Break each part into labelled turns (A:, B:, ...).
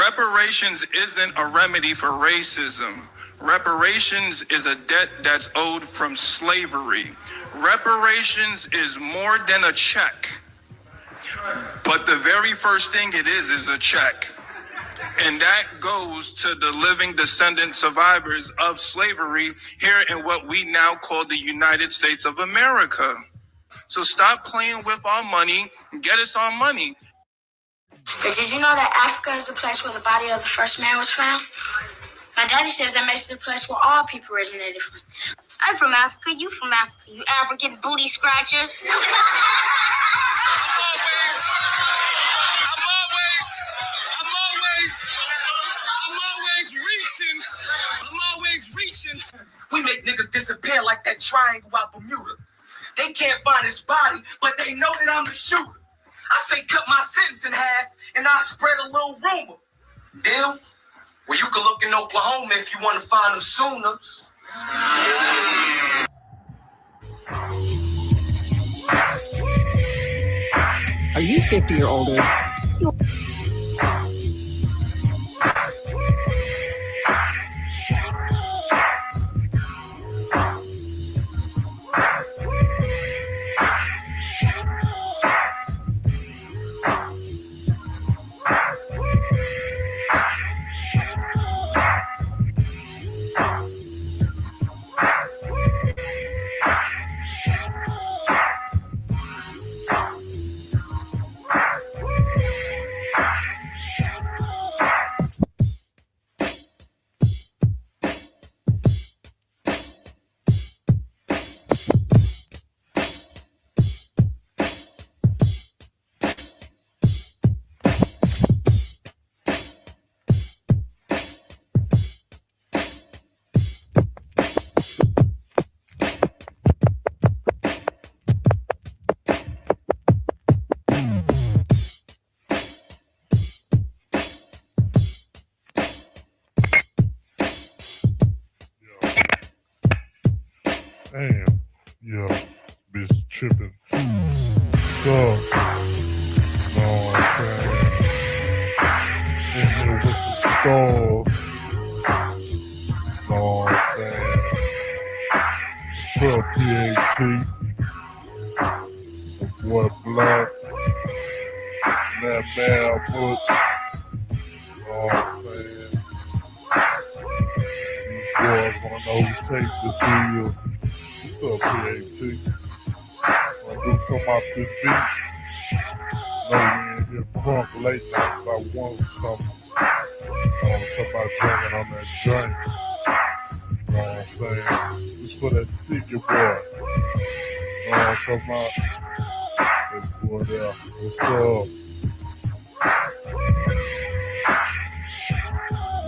A: Reparations isn't a remedy for racism. Reparations is a debt that's owed from slavery. Reparations is more than a check. But the very first thing it is a check. And that goes to the living descendant survivors of slavery here in what we now call the United States of America. So stop playing with our money and get us our money.
B: Did you know that Africa is the place where the body of the first man was found? My daddy says that makes it the place where all people originated from. I'm from Africa, you from Africa, you African booty scratcher. I'm
C: always reaching. We make niggas disappear like that triangle out Bermuda. They can't find his body, but they know that I'm the shooter. I say cut my sentence in half, and I spread a little rumor. Deal? Well, you can look in Oklahoma if you want to find them Sooners.
D: Are you 50 or older?
E: Damn, yeah, bitch tripping. So, know what I'm saying? In here with some stars. Know what I'm saying? What's up, PAT? The boy Blood. That man put. Know what I'm saying? These boys wanna know who take this wheel. What's up, PAT? Wanna do something off this beat? Know we in here crunk late night about 1 or something. Talk about drinking on that drink. You know what I'm saying? Just for that sticky boy. You know what I'm talking about? That boy there. What's up?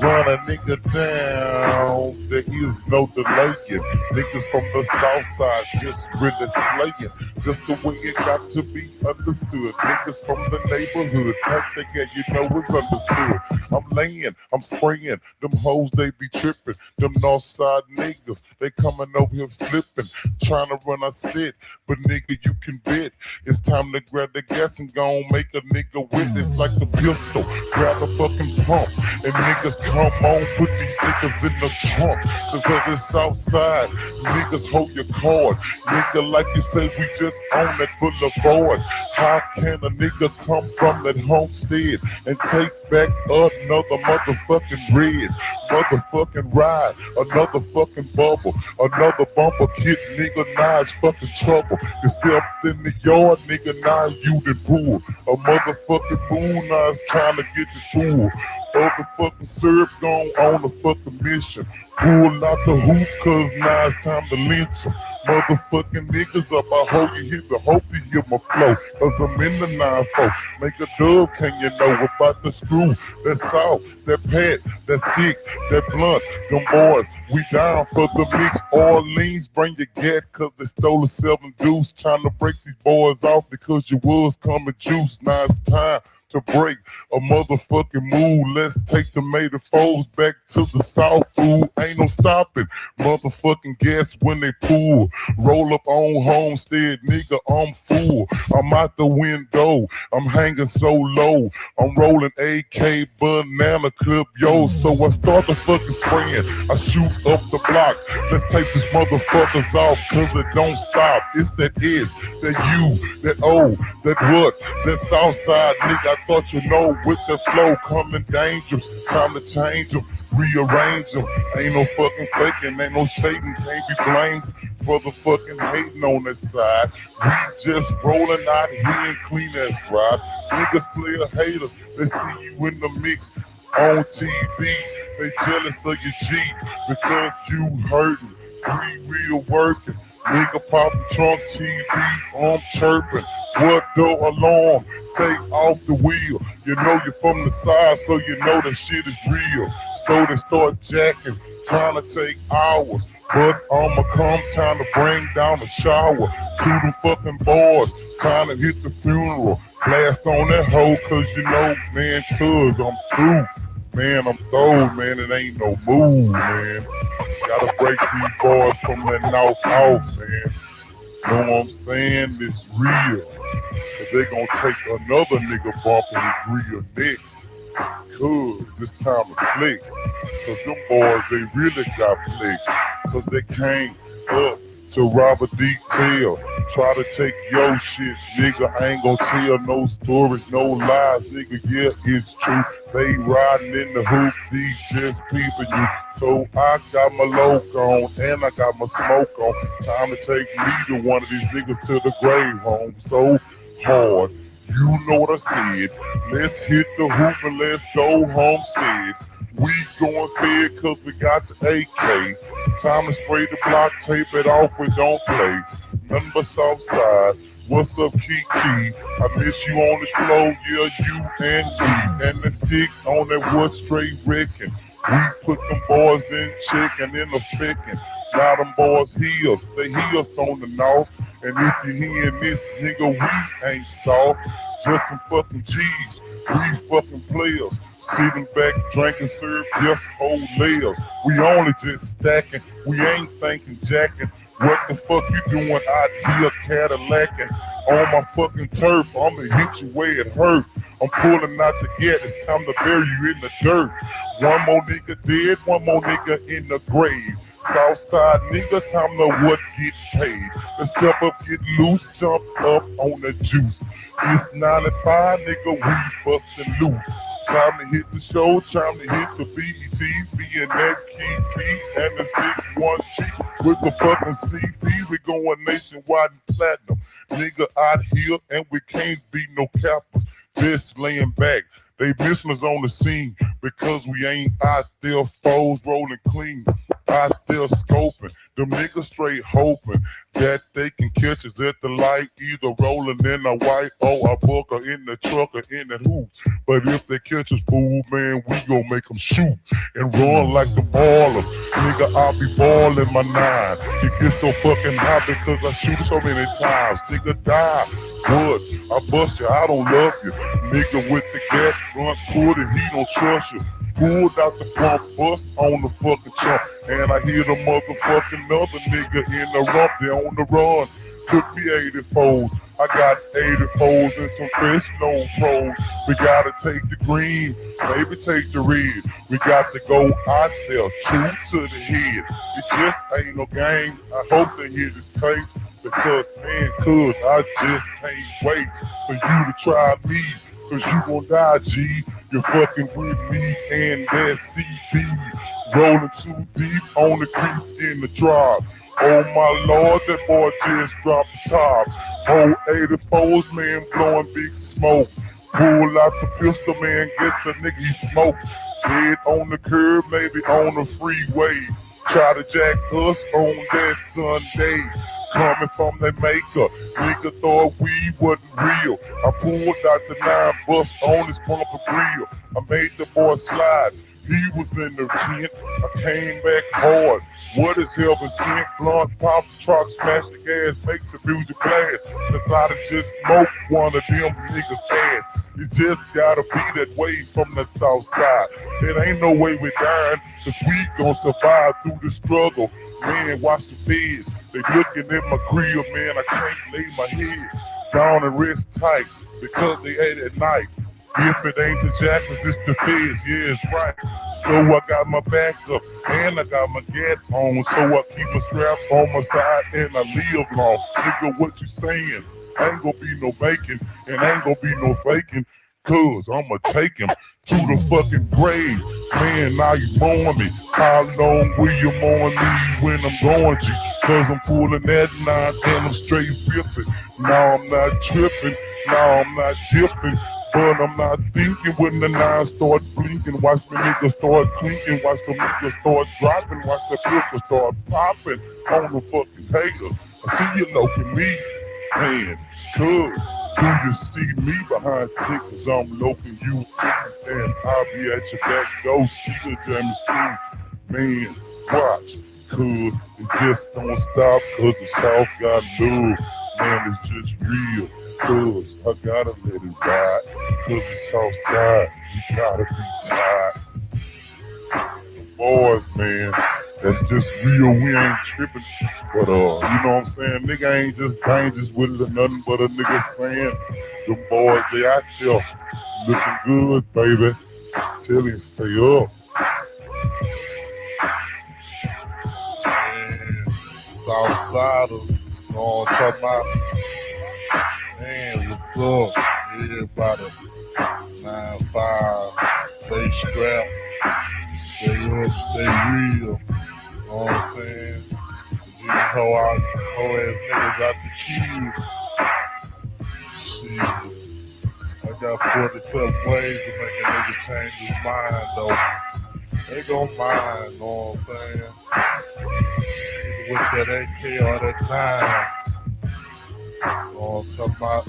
E: Run a nigga down, there is no delaying. Niggas from the south side just really slaying. Just the way it got to be understood. Niggas from the neighborhood, touch they get, you know it's understood. I'm laying, I'm spraying, them hoes they be tripping. Them north side niggas, they coming over here flipping. Trying to run a set, but nigga you can bet. It's time to grab the gas and go and make a nigga witness like the pistol. Grab the fucking pump and niggas come on, put these niggas in the trunk. Cause as it's Southside, niggas hold your card. Nigga, like you say, we just on that boulevard. How can a nigga come from that homestead and take back another motherfucking red? Motherfucking ride, another fucking bubble, another bumper kid, nigga, now it's fucking trouble. You stepped in the yard, nigga, now you done pulled a motherfucking moon, now it's time to get the fool. Motherfucking syrup gone on a fucking mission. Pull out the hoop, cause now it's time to lynch them. Motherfucking niggas up, I hope you hear the hope you hear my flow. Cause I'm in the 9-4. Make a dub, can you know about the screw? That salt, that pat, that stick, that blunt, them boys, we down for the mix. Orleans, bring your gat, cause they stole a 7 deuce. Trying to break these boys off because you was coming juice. Now it's time to break a motherfucking move. Let's take the made foes back to the south. Food ain't ain't no stopping. Motherfucking gas when they pull. Roll up on Homestead, nigga, I'm full. I'm out the window, I'm hanging so low. I'm rolling AK banana clip, yo. So I start the fucking spraying. I shoot up the block. Let's take these motherfuckers off, cause it don't stop. It's that S, that U, that O, that what, that Southside, nigga. I thought you know with the flow coming dangerous. Time to change them, rearrange them. Ain't no fucking faking, ain't no shaking. Can't be blamed for the fucking hating on this side. We just rolling out here and clean as rides. Niggas play a haters, they see you in the mix on TV. They jealous of your G because you hurting. We real working. Nigga poppin' trunk TV, I'm chirping. What the alarm? Take off the wheel. You know you're from the side, so you know that shit is real. So they start jacking, trying to take hours. But I'ma come, time to bring down the shower. To the fucking boys, time to hit the funeral. Blast on that hoe, cause you know, man, cuz I'm through. Man, I'm through, man, it ain't no move, man. Gotta break these boys from that north off, man. Know what I'm saying? It's real. But they gonna take another nigga bump and grill next. Cause it's time to flex. Cause them boys, they really got flex. Cause they came up to rob a detail. Try to take your shit, nigga. I ain't gonna tell no stories, no lies, nigga. Yeah, it's true. They riding in the hoop, these just peeping you. So I got my loc on and I got my smoke on. Time to take me to one of these niggas to the grave home. So hard. You know what I said. Let's hit the hoop and let's go homestead. We going fed cause we got the AK. Time to spray the block, tape it off, we don't play. Nothing but Southside. What's up, Kiki? I miss you on this floor, yeah, you and me. And the stick on that wood straight wrecking. We put them boys in check and in effecting. Now them boys heels, they heels on the north. And if you hearing this, nigga, we ain't soft. Just some fucking G's, we fucking players. Sitting back, drinking syrup, just old layers. We only just stacking, we ain't thinking jacking. What the fuck you doing out here Cadillacing? On my fucking turf, I'ma hit you where it hurt. I'm pulling out the gate, it's time to bury you in the dirt. One more nigga dead, one more nigga in the grave. Southside nigga, time to what get paid. Let's step up, get loose, jump up on the juice. It's 95, nigga, we bustin' loose. Time to hit the show, time to hit the BET, being that Kiki and this big one G with the fucking CD. We going nationwide and platinum. Nigga out here and we can't be no cappers. Just laying back. They missing us on the scene because we ain't out there foes rolling clean. Out there scoping, them niggas straight hoping that they can catch us at the light, either rolling in a white or a buck or in the truck or in the hoop. But if they catch us, fool, man, we gon' make them shoot and run like the ballers. Nigga, I'll be ballin' my nine. It gets so fucking hot because I shoot so many times. Nigga, die. What? I bust you, I don't love you. Nigga with the gas front, pull it, he don't trust you. Pulled out the front bust on the fucking chump. And I hear the motherfucking other nigga in the rump, they on the run. Took me 80 folds. I got 80 folds and some fresh no pros. We gotta take the green, maybe take the red. We got to go out there, two to the head. It just ain't no game. I hope they hear this tape. Because, man, cuz I just can't wait for you to try me. Cause you gon' die, G. You're fucking with me and that CD. Rolling too deep on the creep in the drop. Oh my lord, that boy just dropped the top. Whole 84s, man, blowing big smoke. Pull out the pistol, man, get the nigga he smoke. Dead on the curb, maybe on the freeway. Try to jack us on that Sunday. coming from the maker. Nigga thought we wasn't real. I pulled out the 9 bust on his bumper grill. I made the boy slide. He was in the tent. I came back hard. What is heaven sent? Blunt, pop, truck, smash the gas, make the music blast. Decided to just smoke one of them niggas' ass. You just gotta be that way from the south side. It ain't no way we dying, cause we gon' survive through the struggle. Man, watch the feds. They looking at my crib, man. I can't lay my head down and rest tight because they ate at night. If it ain't the jackals, it's the feds, yeah, it's right. So I got my back up and I got my gat on. So I keep a strap on my side and I live long. Nigga, what you saying? Ain't gonna be no bacon and ain't gonna be no faking. Cause I'ma take him to the fucking grave. Man, now you mourn me. How long will you mourn me when I'm going to? Cause I'm pulling that 9 and I'm straight ripping. Now I'm not tripping, now I'm not dipping. But I'm not thinking when the 9 start blinking. Watch me niggas start clinking. Watch the niggas start dropping. Watch the pistol start popping on the fucking haters. I see you looking me, man. Cuz, do you see me behind tickets? I'm loking you too. And I'll be at your back door, still jamming school. Man, watch. Cuz, it just don't stop. Cuz the South got love. Man, it's just real. Cuz I gotta let it ride. Cuz it's outside, you gotta be tired. The boys, man, that's just real. We ain't tripping. But you know what I'm saying? Nigga ain't just dangerous with it or nothing but a nigga saying the boys, they out there looking good, baby. Tell him stay up. Man, Southsiders, you know what I'm talking about? Man, what's up? Everybody, 9-5, stay strapped, stay up, stay real. You know what I'm saying? These hoe ass niggas out the queue. Shit, I got 47 ways to make a nigga change his mind, though. They gon' mind, you know what I'm saying? With that AK or that 9. You know what I'm talking about?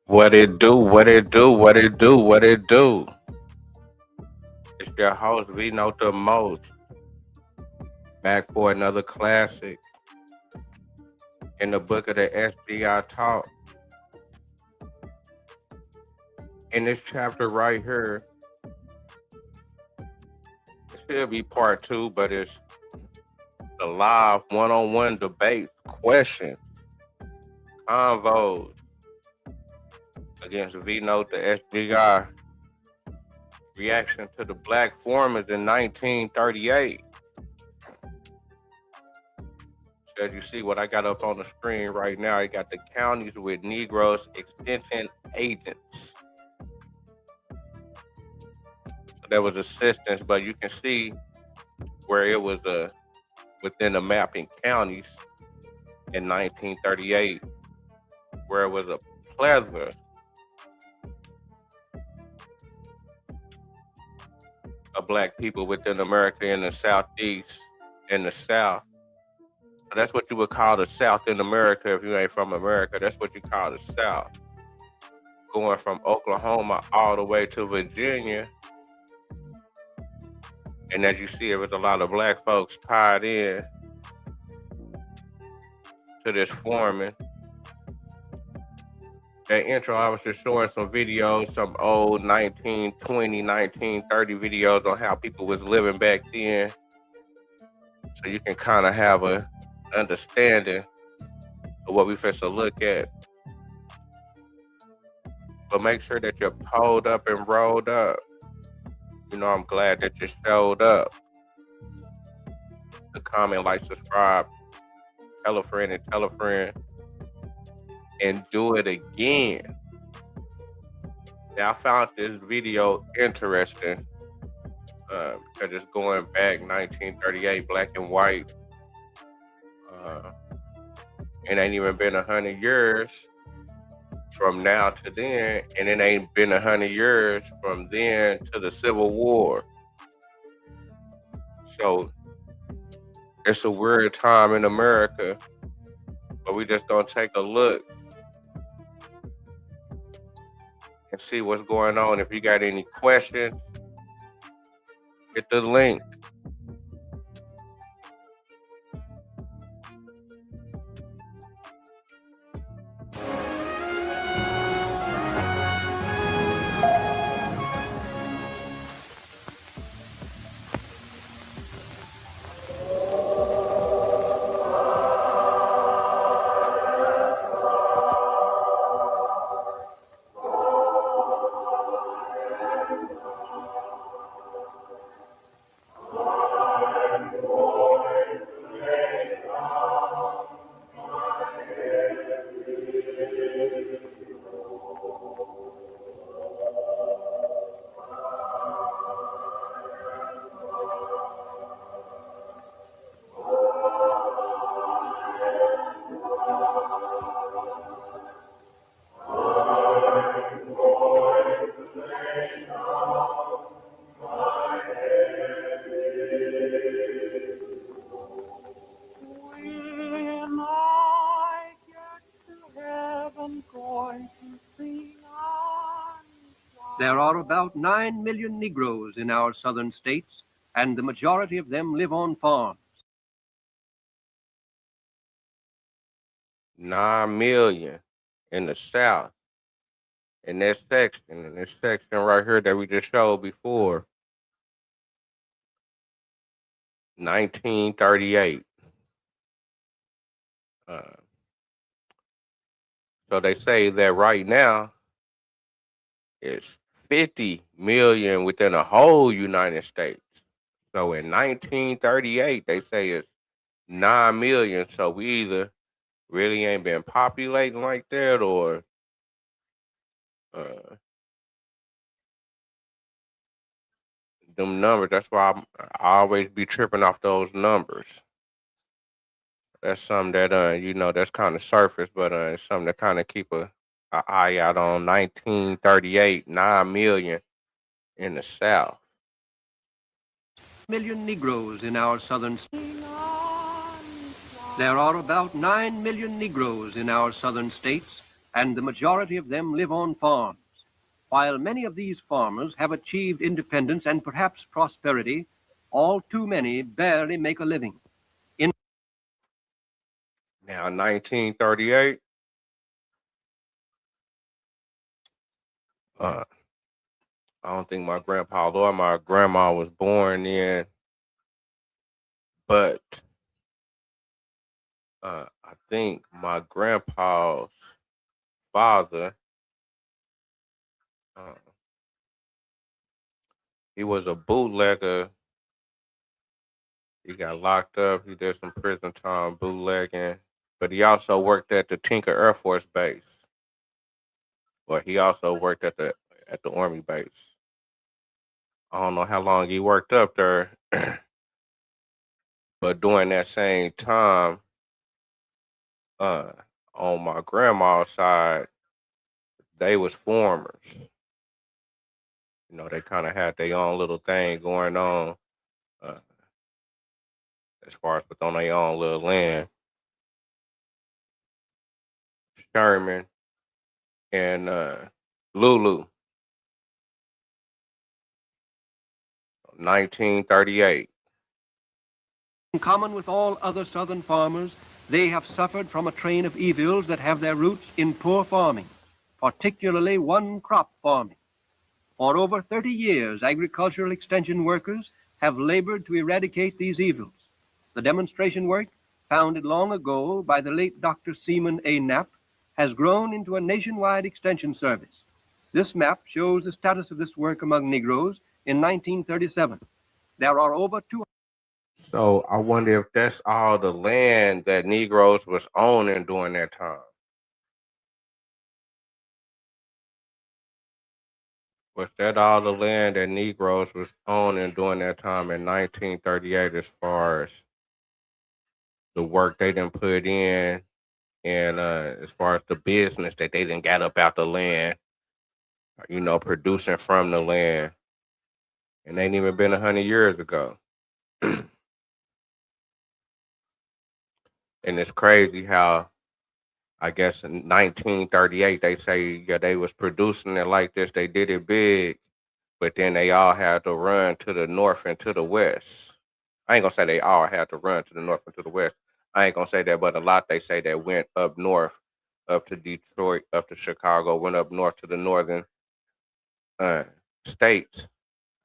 F: What it do, what it do, what it do, what it do. It's your host, we know the most. Back for another classic in the book of the SGI talk. In this chapter right here, it should be part 2, but it's the live one-on-one debate questions, convos against V-Note, the SGI reaction to the black foreman in 1938. So as you see what I got up on the screen right now, I got the counties with Negroes extension agents. So there was assistance, but you can see where it was within the mapping counties in 1938, where it was a plethora of black people within America in the Southeast and the South. So that's what you would call the South in America if you ain't from America. That's what you call the South. Going from Oklahoma all the way to Virginia. And as you see, there was a lot of black folks tied in to this foreman. That intro, I was just showing some videos, some old 1920, 1930 videos on how people was living back then. So you can kind of have a understanding of what we first to look at. But make sure that you're pulled up and rolled up. You know, I'm glad that you showed up. To comment, like, subscribe, tell a friend and tell a friend, and do it again. Now, I found this video interesting because it's going back 1938, black and white. It ain't even been 100 years from now to then, and it ain't been 100 years from then to the Civil War. So it's a weird time in America, but we just gonna take a look and see what's going on. If you got any questions, hit the link.
G: There are about 9 million Negroes in our southern states, and the majority of them live on farms.
F: 9 million in the South. In this section right here that we just showed before, 1938. So they say that right now it's 50 million within the whole United States. So in 1938, they say it's 9 million. So we either really ain't been populating like that, or them numbers. That's why I always be tripping off those numbers. That's something that you know, that's kind of surface, but it's something to kind of keep a eye out on. 1938, 9 million in the South.
G: Million Negroes in our southern states. There are about 9 million Negroes in our southern states, and the majority of them live on farms. While many of these farmers have achieved independence and perhaps prosperity, all too many barely make a living.
F: Now, 1938, uh, I don't think my grandpa or my grandma was born in, but I think my grandpa's father, uh, he was a bootlegger. He got locked up. He did some prison time bootlegging, but he also worked at the Tinker Air Force Base. Or he also worked at the Army base. I don't know how long he worked up there, but during that same time, uh, on my grandma's side, they was farmers. You know, they kind of had their own little thing going on, uh, as far as with on their own little land. Sherman and Lulu, 1938.
G: In common with all other Southern farmers, they have suffered from a train of evils that have their roots in poor farming, particularly one-crop farming. For over 30 years, agricultural extension workers have labored to eradicate these evils. The demonstration work, founded long ago by the late Dr. Seaman A. Knapp, has grown into a nationwide extension service. This map shows the status of this work among Negroes in 1937. There are over 200.
F: So I wonder if that's all the land that Negroes was owning during that time. Was that all the land that Negroes was owning during that time in 1938 as far as the work they didn't put in and as far as the business that they didn't got up out the land, you know, producing from the land. And ain't even been 100 years ago. And it's crazy how I guess in 1938 they say yeah they was producing it like this, they did it big, but then they all had to run to the north and to the west. I ain't gonna say they all had to run to the north and to the west. I ain't gonna say that, but a lot they say that went up north, up to Detroit, up to Chicago, went up north to the northern uh, states,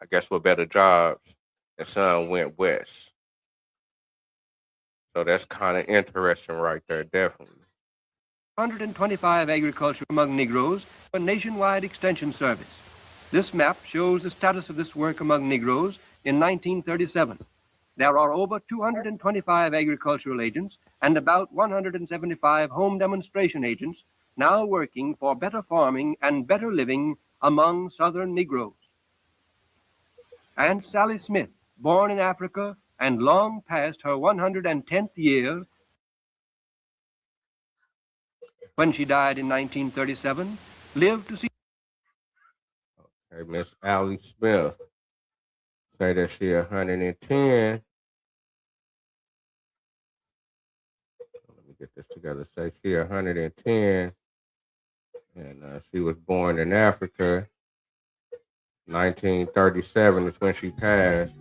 F: I guess with better jobs, and some went west. So that's kind of interesting right there, definitely.
G: 125 agriculture among Negroes, a nationwide extension service. This map shows the status of this work among Negroes in 1937. There are over 225 agricultural agents and about 175 home demonstration agents now working for better farming and better living among Southern Negroes. Aunt Sally Smith, born in Africa and long past her 110th year, when she died in 1937, lived to see.
F: Hey, Miss Allie Smith say that she 110. Let me get this together. Say she 110, and she was born in Africa. 1937 is when she passed.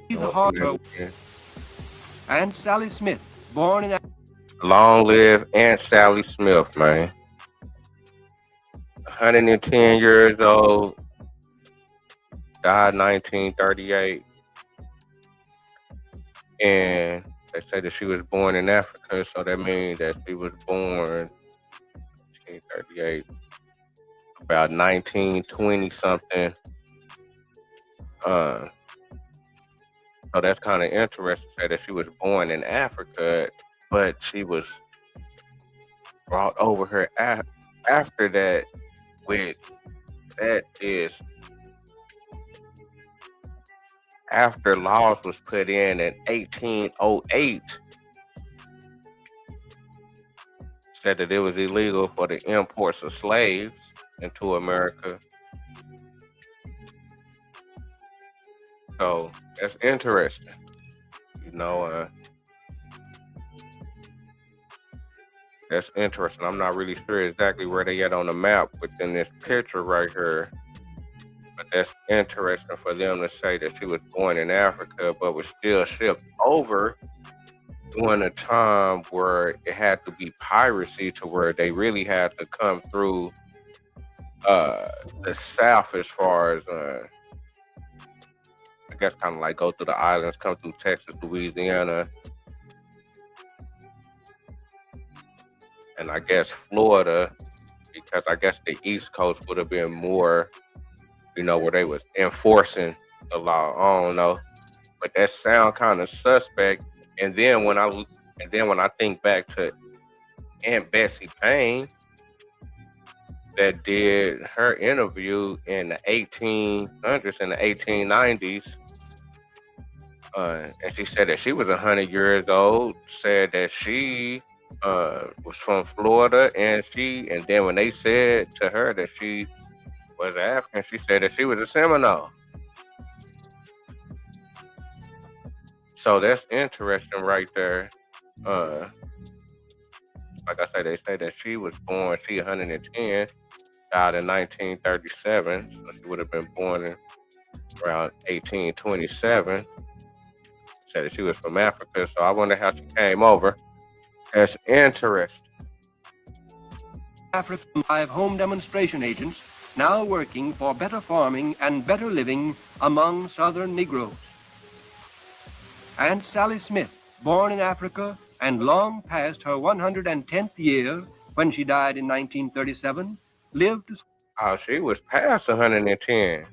G: The Harper. Aunt Sally Smith, born in.
F: Long live Aunt Sally Smith, man. 110 years old, died 1938, and they say that she was born in Africa, so that means that she was born 1938, about 1920 something. So that's kind of interesting to say that she was born in Africa, but she was brought over here after that, which that is after laws was put in 1808, said that it was illegal for the imports of slaves into America. So that's interesting, you know. That's interesting. I'm not really sure exactly where they at on the map within this picture right here. But that's interesting for them to say that she was born in Africa, but was still shipped over during a time where it had to be piracy, to where they really had to come through the South, as far as I guess kind of like go through the islands, come through Texas, Louisiana, and I guess Florida, because I guess the East Coast would have been more, where they was enforcing the law. I don't know, but that sound kind of suspect. And then when I think back to Aunt Bessie Payne, that did her interview in the 1800s and the 1890s, and she said that she was 100 years old. Said that she was from Florida, and then when they said to her that she was African, she said that she was a Seminole. So that's interesting right there. Like I said, they say that she was born, she 110, died in 1937, so she would have been born in around 1827. Said that she was from Africa, so I wonder how she came over. That's interesting.
G: African 5 home demonstration agents now working for better farming and better living among Southern Negroes. Aunt Sally Smith, born in Africa and long past her 110th year when she died in 1937, lived to...
F: Oh, she was past 110.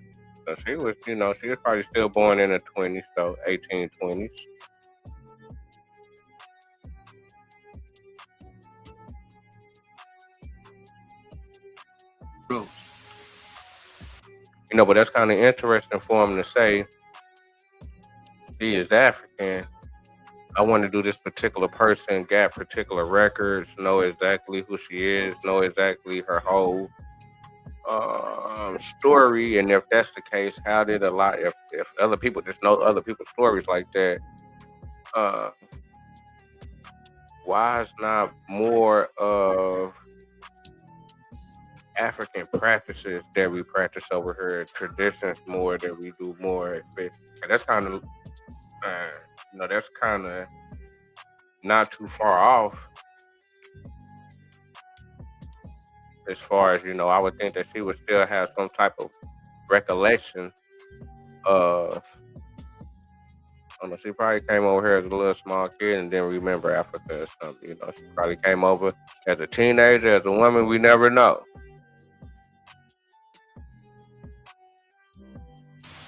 F: So she was, she was probably still born in the 20s, so 1820s. But that's kind of interesting for him to say she is African. I want to do this particular person, got particular records, know exactly who she is, know exactly her whole story. And if that's the case, how did if other people just know other people's stories like that, why is not more of African practices that we practice over here, traditions more that we do more? That's kind of that's kind of not too far off, as far as I would think that she would still have some type of recollection of, I don't know, she probably came over here as a little small kid and didn't remember Africa or something. She probably came over as a teenager, as a woman, we never know.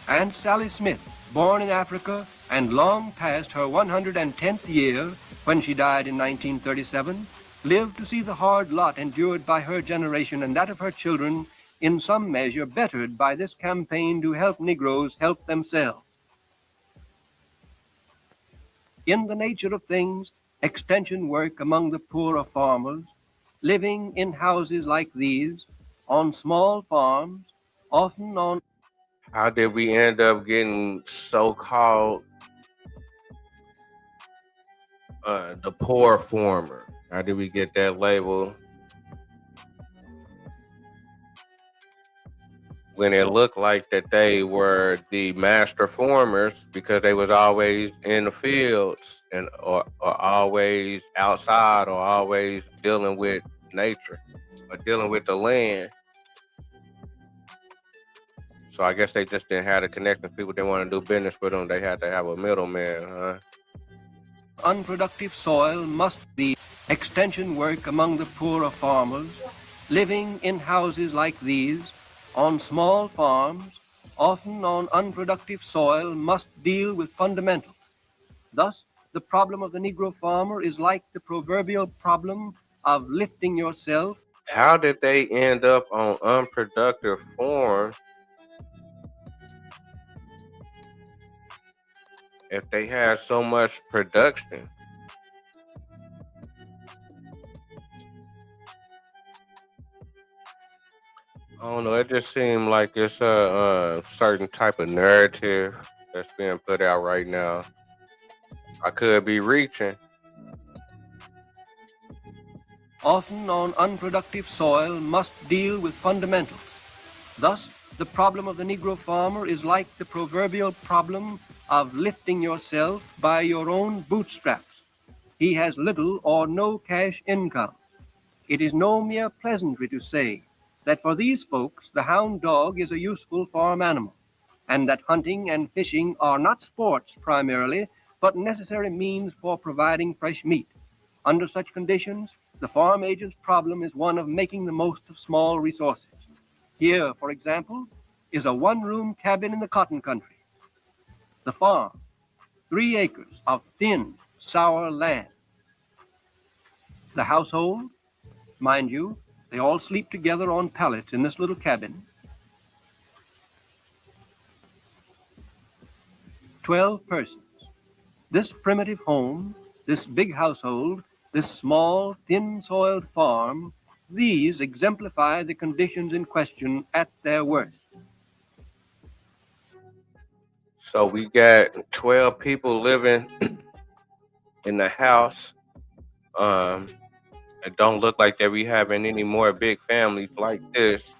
G: Aunt Sally Smith, born in Africa and long past her 110th year when she died in 1937, lived to see the hard lot endured by her generation and that of her children in some measure bettered by this campaign to help Negroes help themselves. In the nature of things, extension work among the poorer farmers, living in houses like these, on small farms, often on...
F: How did we end up getting so-called the poor farmer? How did we get that label when it looked like that they were the master farmers, because they was always in the fields and or always outside, or always dealing with nature or dealing with the land? So I guess they just didn't have the connection. People didn't want to do business with them. They had to have a middleman, huh?
G: Unproductive soil must be extension work among the poorer farmers, living in houses like these, on small farms, often on unproductive soil, must deal with fundamentals. Thus, the problem of the Negro farmer is like the proverbial problem of lifting yourself.
F: How did they end up on unproductive farms if they had so much production? I don't know. It just seemed like it's a certain type of narrative that's being put out right now. I could be reaching,
G: often on unproductive soil, must deal with fundamentals. Thus, the problem of the Negro farmer is like the proverbial problem of lifting yourself by your own bootstraps. He has little or no cash income. It is no mere pleasantry to say that for these folks the hound dog is a useful farm animal, and that hunting and fishing are not sports primarily, but necessary means for providing fresh meat. Under such conditions, the farm agent's problem is one of making the most of small resources. Here, for example, is a one-room cabin in the cotton country. The farm, 3 acres of thin, sour land. The household, mind you, they all sleep together on pallets in this little cabin. 12 persons. This primitive home, this big household, this small, thin-soiled farm, these exemplify the conditions in question at their worst.
F: So we got 12 people living in the house. It don't look like that we having any more big families like this.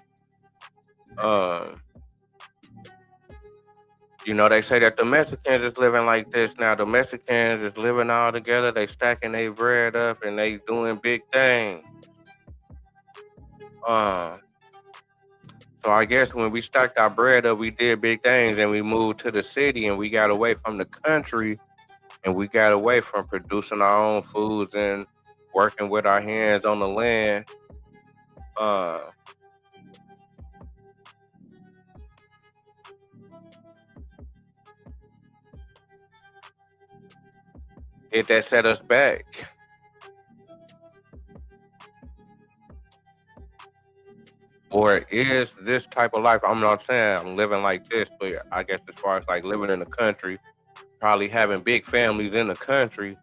F: You know, they say that the Mexicans is living like this now. The Mexicans is living all together. They stacking their bread up and they doing big things. So I guess when we stacked our bread up, we did big things and we moved to the city and we got away from the country and we got away from producing our own foods and working with our hands on the land. Did that set us back? Or is this type of life, I'm not saying I'm living like this, but I guess as far as like living in the country, probably having big families in the country,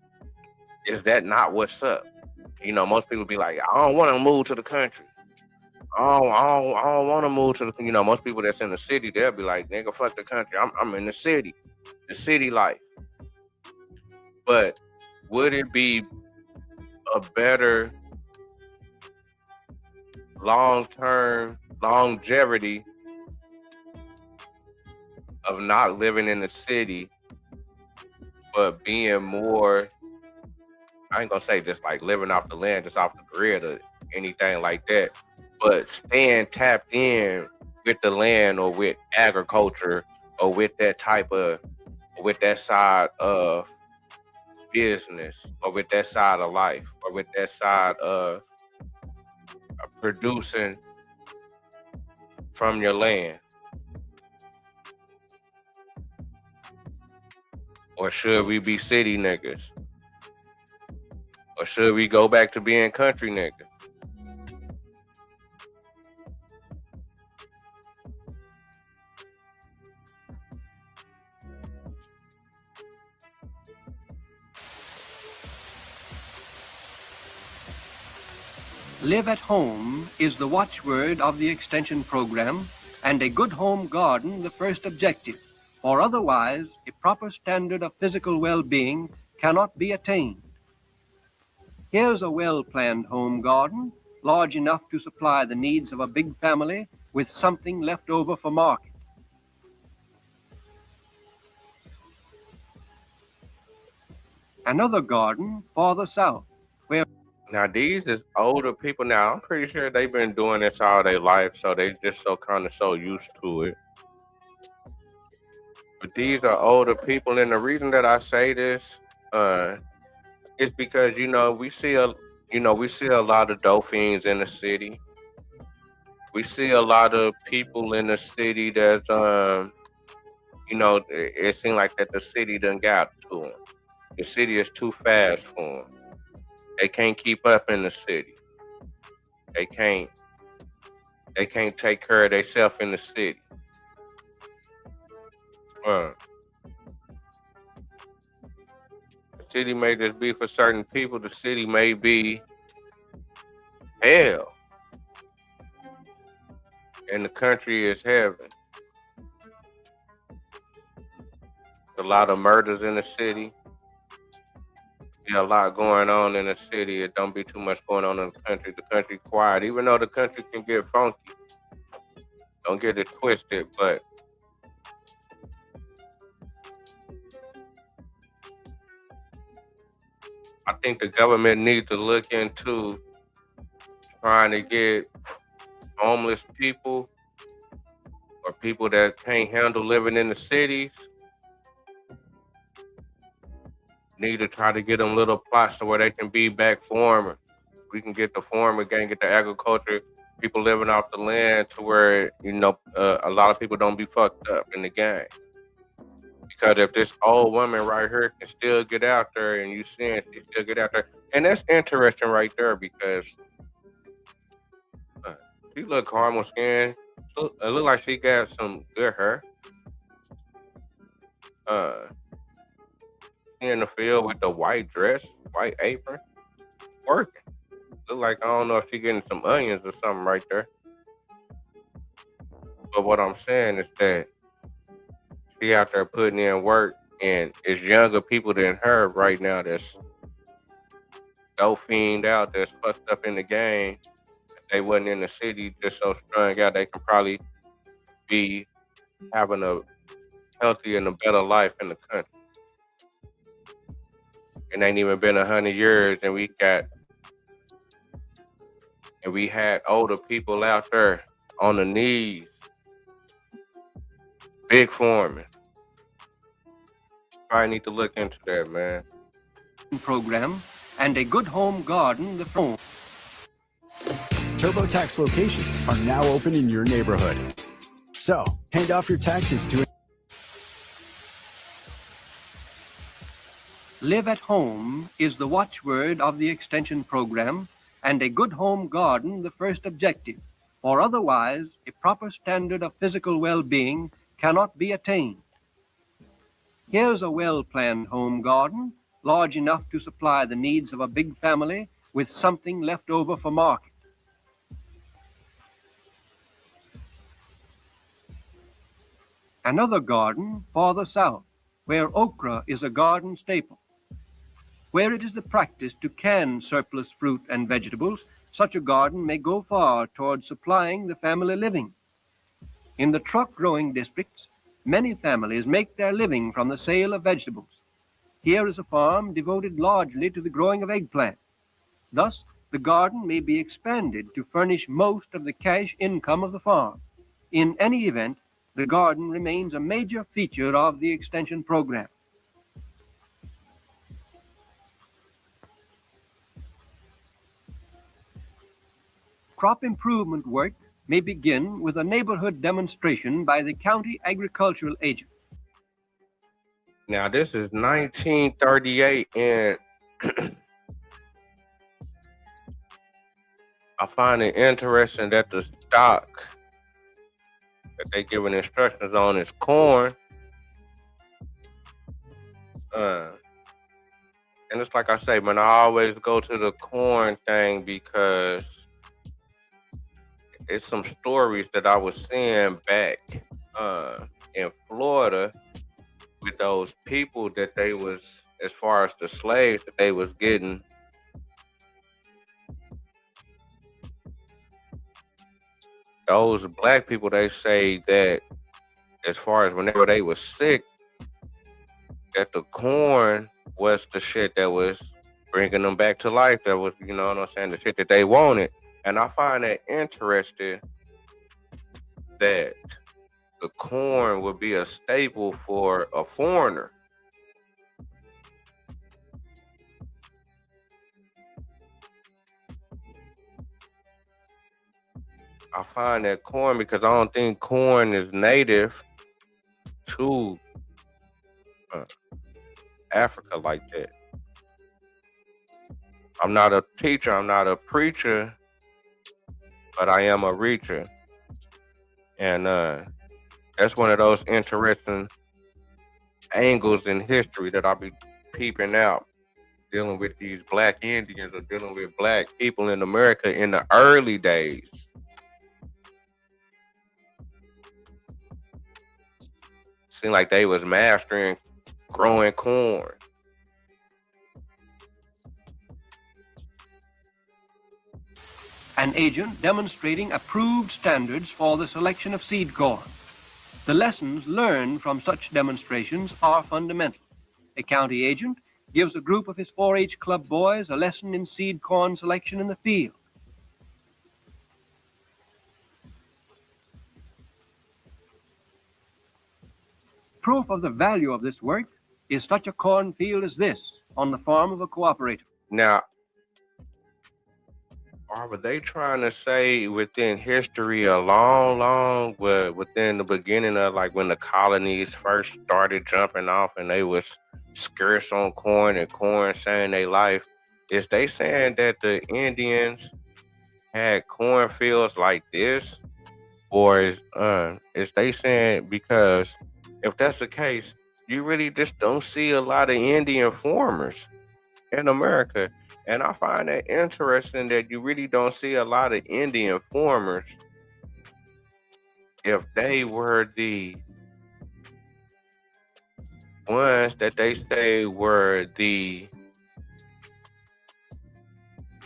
F: is that not what's up? You know, most people be like, I don't want to move to the country. I don't want to move to the, you know, most people that's in the city, they'll be like, nigga, fuck the country. I'm in the city life. But would it be a better long-term longevity of not living in the city, but being more, I ain't gonna say just like living off the land, just off the grid or anything like that, but staying tapped in with the land or with agriculture or with that type of, with that side of business or with that side of life or with that side of producing from your land? Or should we be city niggas? Or should we go back to being country niggas?
G: Live at home is the watchword of the extension program, and a good home garden the first objective, or otherwise a proper standard of physical well-being cannot be attained. Here's a well-planned home garden, large enough to supply the needs of a big family with something left over for market. Another garden farther south, where
F: Now these is older people. Now I'm pretty sure they've been doing this all their life, so they just so kind of so used to it. But these are older people, and the reason that I say this, is because we see a lot of dope fiends in the city. We see a lot of people in the city that's it seems like that the city done got to them. The city is too fast for them. They can't keep up in the city. They can't. They can't take care of themselves in the city. Uh, the city may just be for certain people. The city may be hell, and the country is heaven. A lot of murders in the city. be a lot going on in the city. It don't be too much going on in the country. The country quiet, even though the country can get funky. Don't get it twisted, but I think the government needs to look into trying to get homeless people or people that can't handle living in the cities. Need to try to get them little plots to where they can be back farmers. We can get the farmer gang, get the agriculture, people living off the land to where, a lot of people don't be fucked up in the game. Because if this old woman right here can still get out there and you seeing she still get out there, and that's interesting right there because she look caramel skin. It look like she got some good hair. Uh, she in the field with the white dress, white apron, working. Look like I don't know if she getting some onions or something right there. But what I'm saying is that she out there putting in work, and it's younger people than her right now that's so fiend out, that's fucked up in the game. If they wasn't in the city just so strung out, they can probably be having a healthy and a better life in the country. It ain't even been 100 years, and we had older people out there on the knees, big farming. Probably need to look into that, man.
G: Program and a good home garden the phone.
H: TurboTax locations are now open in your neighborhood. So, hand off your taxes to
G: Live at home is the watchword of the extension program, and a good home garden the first objective, or otherwise a proper standard of physical well-being cannot be attained. Here's a well-planned home garden, large enough to supply the needs of a big family with something left over for market. Another garden farther south, where okra is a garden staple. Where it is the practice to can surplus fruit and vegetables, such a garden may go far toward supplying the family living. In the truck-growing districts, many families make their living from the sale of vegetables. Here is a farm devoted largely to the growing of eggplant. Thus, the garden may be expanded to furnish most of the cash income of the farm. In any event, the garden remains a major feature of the extension program. Crop improvement work may begin with a neighborhood demonstration by the county agricultural agent.
F: Now, this is 1938, and I find it interesting that the stock that they giving instructions on is corn. And it's like I say, man, I always go to the corn thing because it's some stories that I was seeing back in Florida with those people that they was, as far as the slaves that they was getting. Those black people, they say that as far as whenever they was sick, that the corn was the shit that was bringing them back to life. That was, you know what I'm saying, the shit that they wanted. And I find that interesting that the corn would be a staple for a foreigner. I find that corn, because I don't think corn is native to Africa like that. I'm not a teacher, I'm not a preacher, but I am a reacher. And that's one of those interesting angles in history that I'll be peeping out, dealing with these black Indians or dealing with black people in America in the early days. Seemed like they was mastering growing corn.
G: an agent demonstrating approved standards for the selection of seed corn. The lessons learned from such demonstrations are fundamental. A county agent gives a group of his 4-H club boys a lesson in seed corn selection in the field. Proof of the value of this work is such a cornfield as this on the farm of a cooperative.
F: Now, are they trying to say within history a long, within the beginning of like when the colonies first started jumping off and they was scarce on corn and corn saving their life, is they saying that the Indians had cornfields like this? Or is they saying, because if that's the case, you really just don't see a lot of Indian farmers in America. And I find that interesting that you really don't see a lot of Indian farmers if they were the ones that they say were the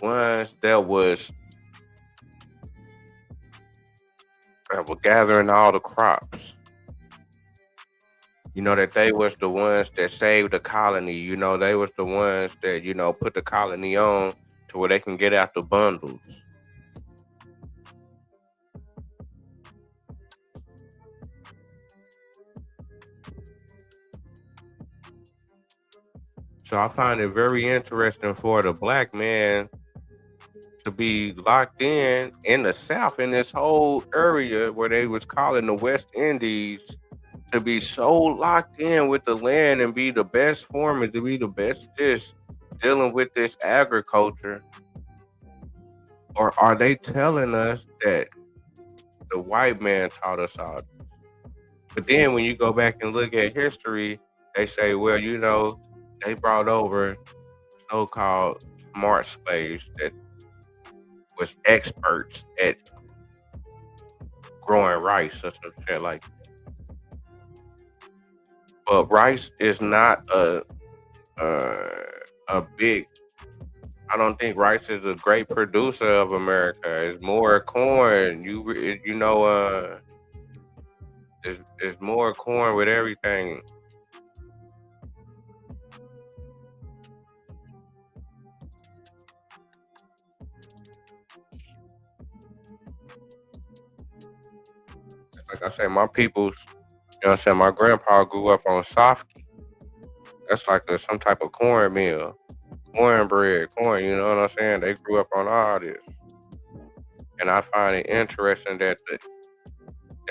F: ones that were gathering all the crops. You know, that they was the ones that saved the colony. You know, they was the ones that, you know, put the colony on to where they can get out the bundles. So I find it very interesting for the black man to be locked in the South, in this whole area where they was calling the West Indies, to be so locked in with the land and be the best farmers, to be the best dealing with this agriculture. Or are they telling us that the white man taught us all this? But then when you go back and look at history, they say, well, you know, they brought over so-called smart slaves that was experts at growing rice or some shit like that. But rice is not a big. I don't think rice is a great producer of America. It's more corn. You know, it's more corn with everything. Like I said, my people's, you know what I'm saying, my grandpa grew up on Sofky. That's like some type of cornmeal, cornbread, corn, you know what I'm saying? They grew up on all this. And I find it interesting that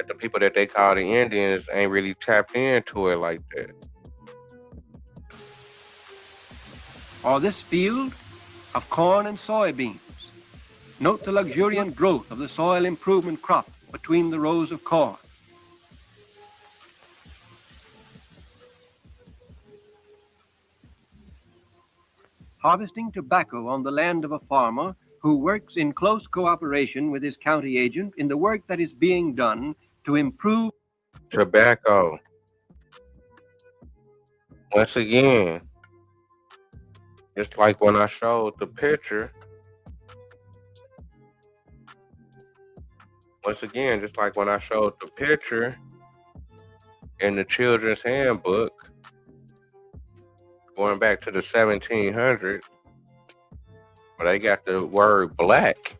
F: the people that they call the Indians ain't really tapped into it like that.
G: Or this field of corn and soybeans. Note the luxuriant growth of the soil improvement crop between the rows of corn. Harvesting tobacco on the land of a farmer who works in close cooperation with his county agent in the work that is being done to improve
F: Tobacco. Once again, just like when I showed the picture. Once again, just like when I showed the picture in the children's handbook, going back to the 1700s, where they got the word black,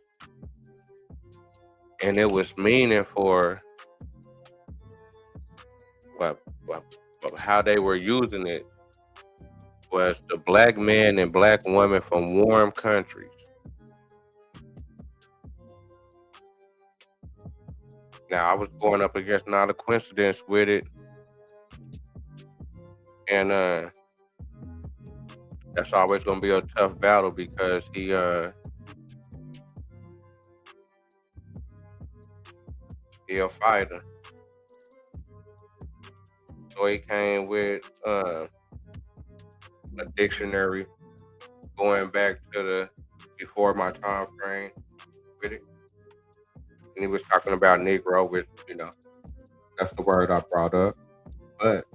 F: and it was meaning for how they were using it was the black man and black woman from warm countries. Now, I was going up against not a coincidence with it, and that's always going to be a tough battle because he a fighter. So he came with a dictionary going back to the before my time frame with it. And he was talking about Negro, which, you know, that's the word I brought up. But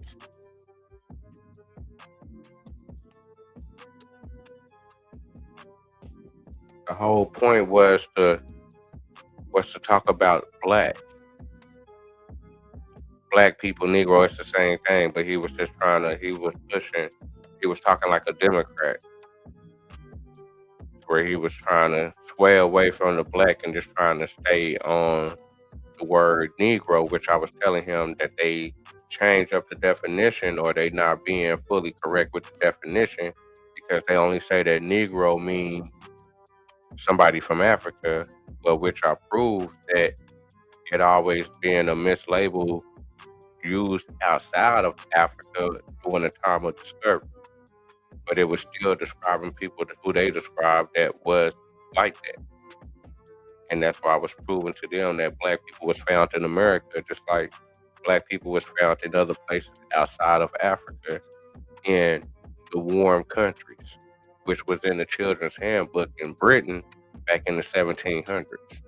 F: the whole point was to was to talk about black people, Negro, it's the same thing, but he was just he was talking like a Democrat, where he was trying to sway away from the black and just trying to stay on the word Negro, which I was telling him that they change up the definition, or they not being fully correct with the definition, because they only say that Negro means somebody from Africa, but which I proved that it always been a mislabel used outside of Africa during the time of discovery. But it was still describing people who they described that was like that. And that's why I was proving to them that black people was found in America, just like black people was found in other places outside of Africa, in the warm countries, which was in the Children's Handbook in Britain back in the 1700s.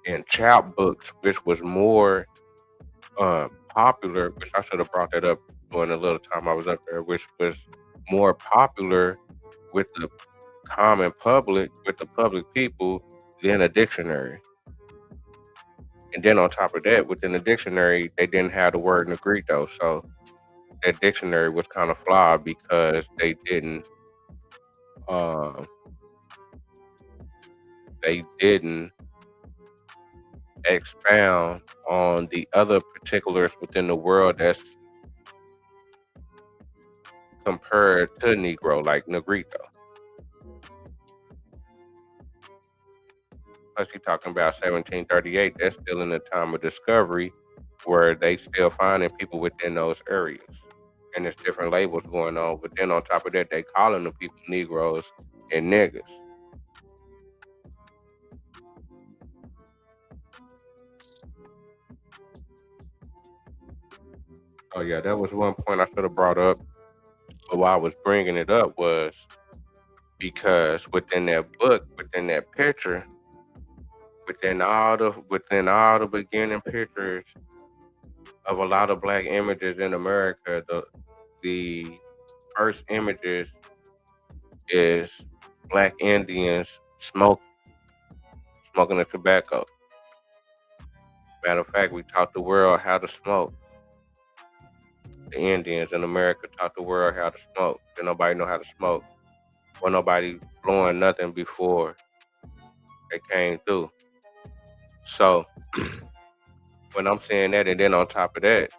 F: And chapbooks, which was more popular, which I should have brought that up during the little time I was up there, which was more popular with the common public, with the public people, than a dictionary. And then on top of that, within the dictionary, they didn't have the word Negrito, so that dictionary was kind of flawed because they didn't expound on the other particulars within the world that's compared to Negro, like Negrito. Plus, you're talking about 1738. That's still in the time of discovery, where they still finding people within those areas, and there's different labels going on. But then on top of that, they calling the people Negroes and niggas. Oh yeah, that was one point I should have brought up. But why I was bringing it up was because within that book, within that picture, within all the beginning pictures of a lot of black images in America, the first images is black Indians smoking the tobacco. Matter of fact, we taught the world how to smoke. The Indians in America taught the world how to smoke. Didn't nobody know how to smoke. Wasn't nobody blowing nothing before they came through. So when I'm saying that, and then on top of that,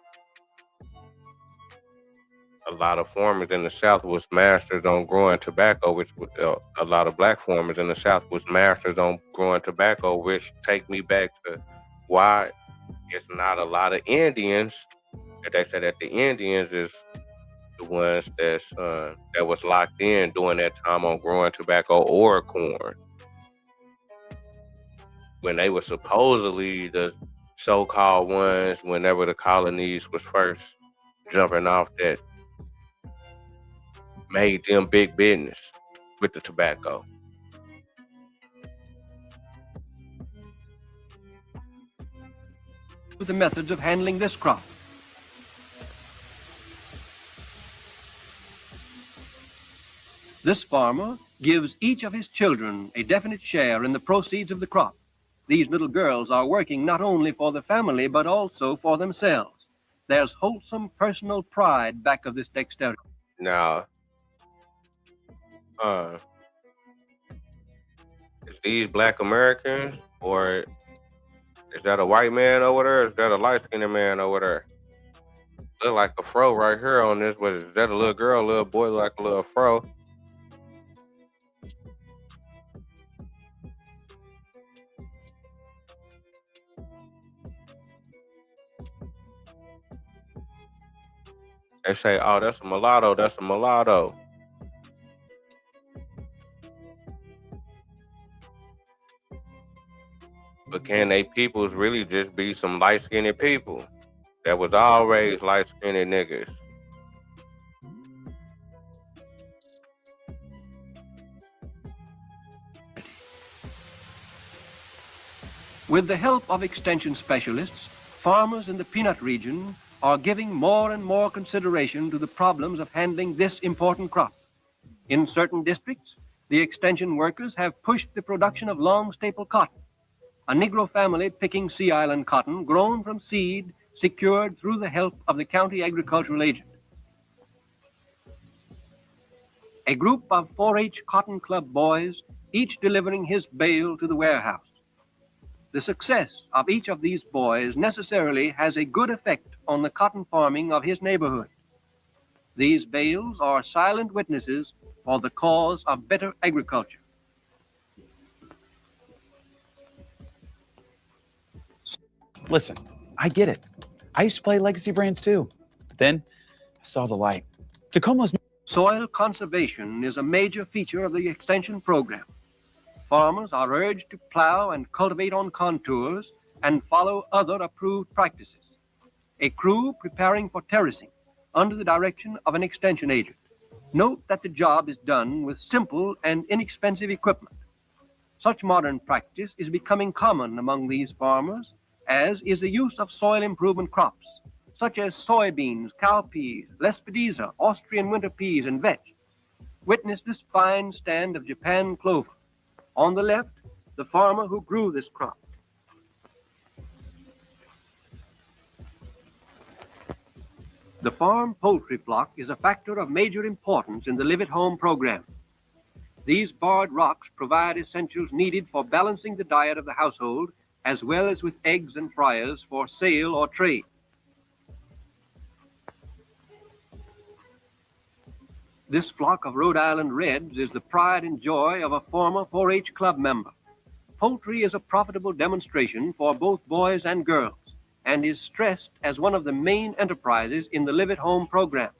F: a lot of farmers in the South was masters on growing tobacco, which a lot of black farmers in the South was masters on growing tobacco, which take me back to why it's not a lot of Indians. And they said that the Indians is the ones that was locked in during that time on growing tobacco or corn, when they were supposedly the so-called ones whenever the colonies was first jumping off, that made them big business with the tobacco.
G: The methods of handling this crop. This farmer gives each of his children a definite share in the proceeds of the crop. These little girls are working not only for the family, but also for themselves. There's wholesome personal pride back of this dexterity.
F: Now, is these black Americans, or is that a white man over there? Is that a light-skinned man over there? Look like a fro right here on this. What is that? A little girl, a little boy, look like a little fro. They say, oh, that's a mulatto, that's a mulatto. But can they peoples really just be some light-skinned people that was always light-skinned niggas?
G: With the help of extension specialists, farmers in the peanut region are giving more and more consideration to the problems of handling this important crop. In certain districts, The extension workers have pushed the production of long staple cotton, a Negro family picking Sea Island cotton grown from seed secured through the help of the county agricultural agent. A group of 4-H Cotton Club boys, each delivering his bale to the warehouse. The success of each of these boys necessarily has a good effect on the cotton farming of his neighborhood. These bales are silent witnesses for the cause of better agriculture.
I: Listen, I get it. I used to play legacy brands too. Then I saw the light. Tacoma's
G: Soil conservation is a major feature of the extension program. Farmers are urged to plow and cultivate on contours and follow other approved practices. A crew preparing for terracing under the direction of an extension agent. Note that the job is done with simple and inexpensive equipment. Such modern practice is becoming common among these farmers, as is the use of soil improvement crops, such as soybeans, cowpeas, lespedeza, Austrian winter peas, and vetch. Witness this fine stand of Japan clover. On the left, the farmer who grew this crop. The farm poultry flock is a factor of major importance in the Live at Home program. These barred rocks provide essentials needed for balancing the diet of the household, as well as with eggs and fryers for sale or trade. This flock of Rhode Island Reds is the pride and joy of a former 4-H club member. Poultry is a profitable demonstration for both boys and girls, and is stressed as one of the main enterprises in the Live at Home program.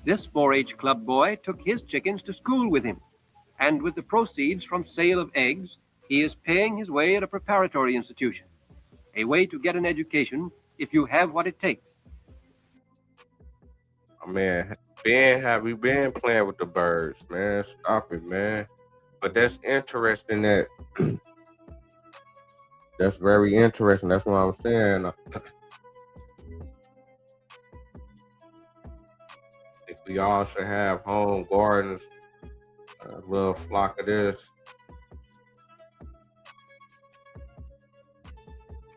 G: This 4-H club boy took his chickens to school with him, and with the proceeds from sale of eggs, he is paying his way at a preparatory institution, a way to get an education if you have what it takes.
F: Oh, man, we been playing with the birds, man? Stop it, man. But that's interesting that that's very interesting. That's what I'm saying. If we all should have home gardens, a little flock of this,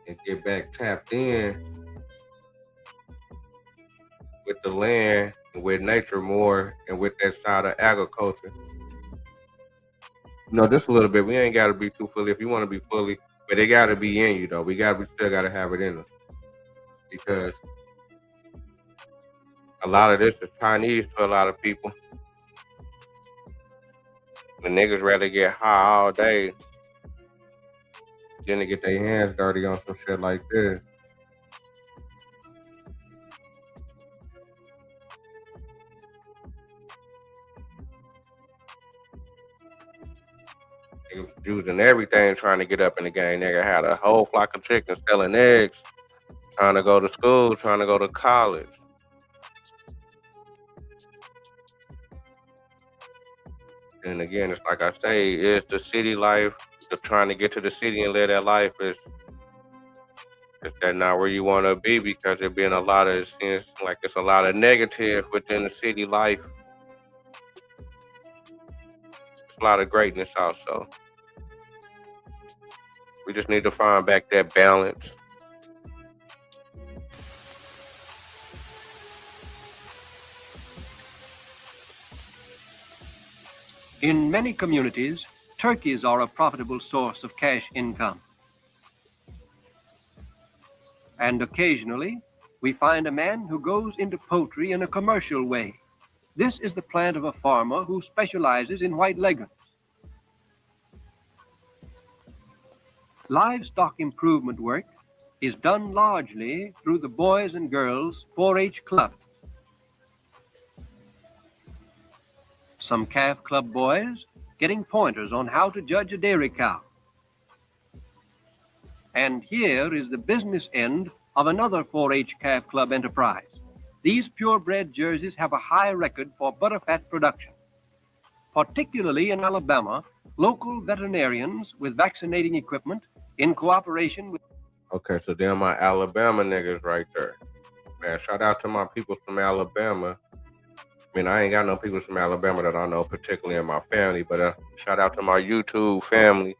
F: and get back tapped in with the land and with nature more and with that side of agriculture. No, just a little bit. We ain't got to be too fully. If you want to be fully, but they got to be in you, though. We still got to have it in us. Because a lot of this is Chinese to a lot of people. The niggas rather get high all day than to get their hands dirty on some shit like this. Niggas was using everything trying to get up in the game. Nigga had a whole flock of chickens selling eggs, trying to go to school, trying to go to college. And again, it's like I say, it's the city life. Just trying to get to the city and live that life is that not where you want to be, because there been a lot of, it seems like it's a lot of negative within the city life. There's a lot of greatness also. We just need to find back that balance.
G: In many communities, turkeys are a profitable source of cash income. And occasionally, we find a man who goes into poultry in a commercial way. This is the plant of a farmer who specializes in white leghorns. Livestock improvement work is done largely through the Boys and Girls 4-H Club. Some calf club boys getting pointers on how to judge a dairy cow. And here is the business end of another 4-H calf club enterprise. These purebred jerseys have a high record for butterfat production. Particularly in Alabama, local veterinarians with vaccinating equipment in cooperation with...
F: Okay, so they're my Alabama niggas right there. Man, shout out to my people from Alabama. I mean, I ain't got no people from Alabama that I know particularly in my family, but shout out to my YouTube family,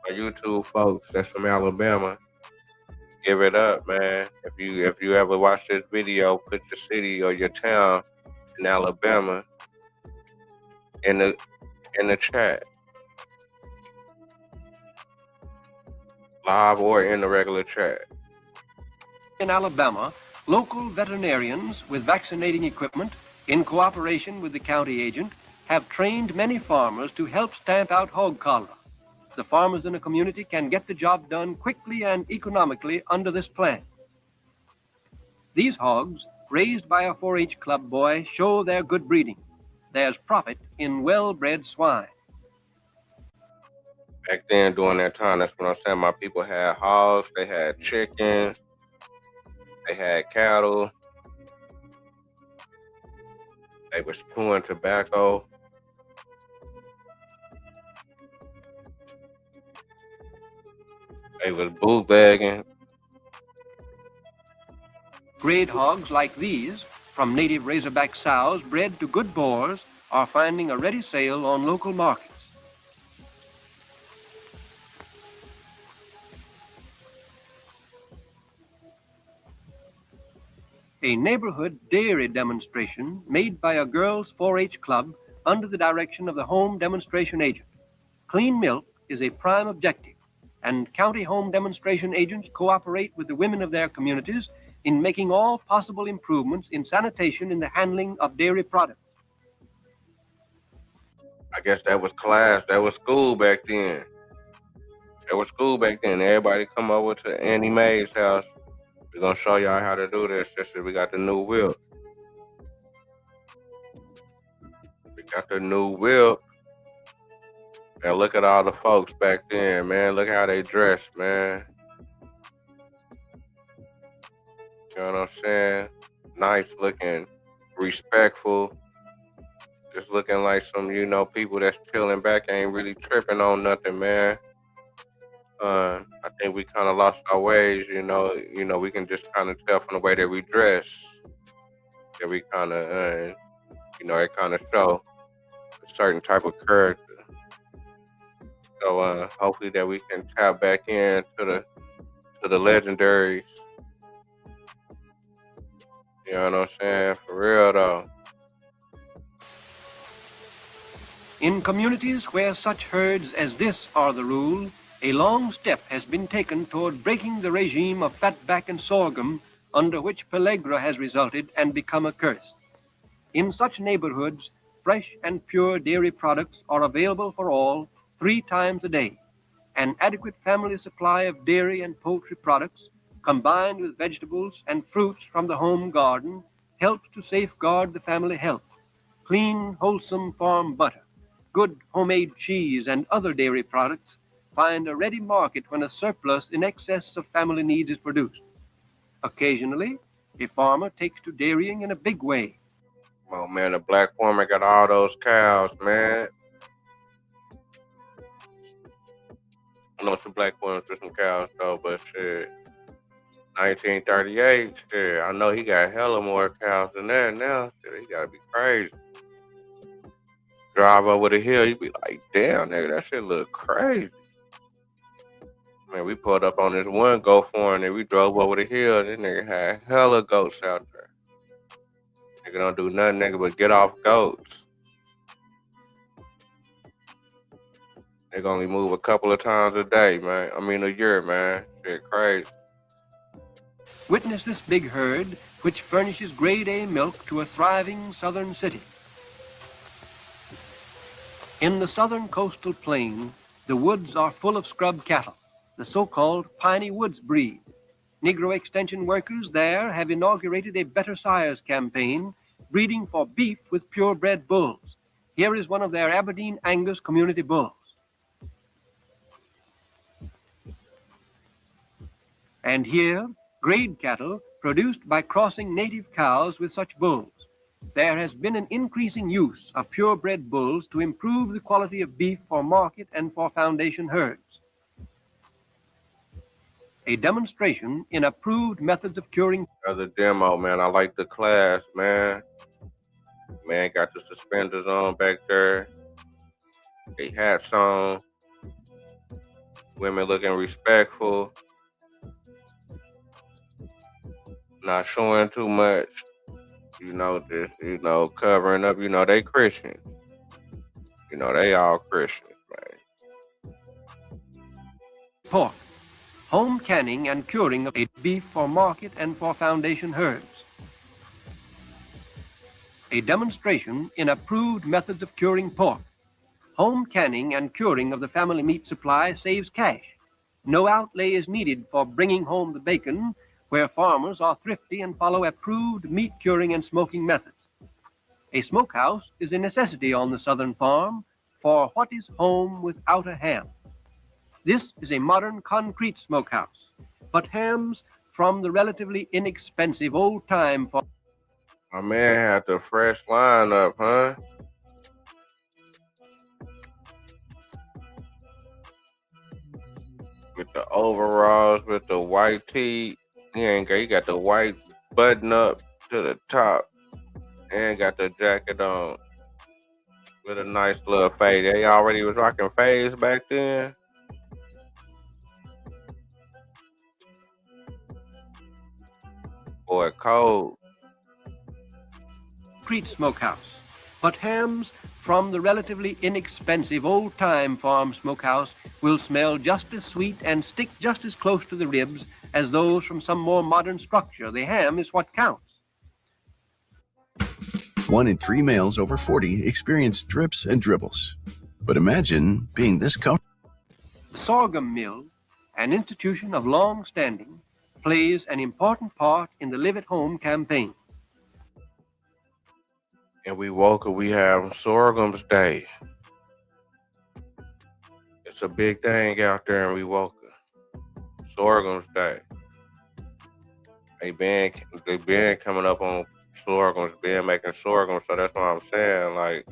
F: my YouTube folks that's from Alabama. Give it up, man. If you ever watch this video, put your city or your town in Alabama in the chat, live or in the regular chat.
G: In Alabama, local veterinarians with vaccinating equipment, in cooperation with the county agent, have trained many farmers to help stamp out hog cholera. The farmers in a community can get the job done quickly and economically under this plan. These hogs, raised by a 4-H club boy, show their good breeding. There's profit in well-bred swine.
F: Back then, during that time, that's when I'm saying my people had hogs, they had chickens, they had cattle, they was chewing tobacco. They was bootlegging.
G: Grade hogs like these, from native Razorback sows bred to good boars, are finding a ready sale on local markets. A neighborhood dairy demonstration made by a girls' 4-H club under the direction of the home demonstration agent. Clean milk is a prime objective, and county home demonstration agents cooperate with the women of their communities in making all possible improvements in sanitation in the handling of dairy products.
F: I guess that was class. That was school back then. Everybody come over to Annie Mae's house. We're gonna show y'all how to do this. Sister, we got the new whip. And look at all the folks back then, man. Look how they dressed, man. You know what I'm saying? Nice looking, respectful. Just looking like some, people that's chilling back ain't really tripping on nothing, man. I think we kind of lost our ways, we can just kind of tell from the way that we dress that we kind of, it kind of show a certain type of character. So hopefully that we can tap back in to the legendaries. You know what I'm saying? For real though.
G: In communities where such herds as this are the rule, a long step has been taken toward breaking the regime of fatback and sorghum under which pellagra has resulted and become a curse. In such neighborhoods, fresh and pure dairy products are available for all 3 times a day. An adequate family supply of dairy and poultry products, combined with vegetables and fruits from the home garden, helps to safeguard the family health. Clean, wholesome farm butter, good homemade cheese, and other dairy products find a ready market when a surplus in excess of family needs is produced. Occasionally, a farmer takes to dairying in a big way.
F: Oh man, the black farmer got all those cows, man. I know some black farmers with some cows though, but shit. 1938, shit, I know he got hella more cows than that now. Shit, he gotta be crazy. Drive over the hill, you be like, damn, nigga, that shit look crazy. Man, we pulled up on this one goat farm and we drove over the hill. This nigga had hella goats out there. Nigga don't do nothing, nigga, but get off goats. Nigga only move a couple of times a year, man. Shit crazy.
G: Witness this big herd, which furnishes grade A milk to a thriving southern city. In the southern coastal plain, the woods are full of scrub cattle, the so-called Piney Woods breed. Negro extension workers there have inaugurated a Better Sires campaign, breeding for beef with purebred bulls. Here is one of their Aberdeen Angus community bulls. And here, grade cattle produced by crossing native cows with such bulls. There has been an increasing use of purebred bulls to improve the quality of beef for market and for foundation herds. A demonstration in approved methods of curing.
F: Another demo, man. I like the class, man. Man got the suspenders on back there. They hats on. Women looking respectful. Not showing too much. Just, covering up. They Christians. They all Christians, man.
G: Pork, home canning and curing of beef for market and for foundation herds. A demonstration in approved methods of curing pork. Home canning and curing of the family meat supply saves cash. No outlay is needed for bringing home the bacon, where farmers are thrifty and follow approved meat curing and smoking methods. A smokehouse is a necessity on the southern farm, for what is home without a ham? This is a modern concrete smokehouse, but hams from the relatively inexpensive old-time farm.
F: My man had the fresh lineup, huh? With the overalls, with the white tee. He got the white button up to the top. And got the jacket on. With a nice little fade. They already was rocking fades back then. Boy, cold.
G: Concrete smokehouse, but hams from the relatively inexpensive old-time farm smokehouse will smell just as sweet and stick just as close to the ribs as those from some more modern structure. The ham is what counts.
J: 1 in 3 males over 40 experience drips and dribbles. But imagine being this comfortable.
G: The sorghum mill, an institution of long standing, plays an important part in the Live at Home campaign.
F: And we have Sorghum's Day. It's a big thing out there in Wewoka. Sorghum's Day. They been coming up on sorghums, been making sorghum, so that's what I'm saying. Like,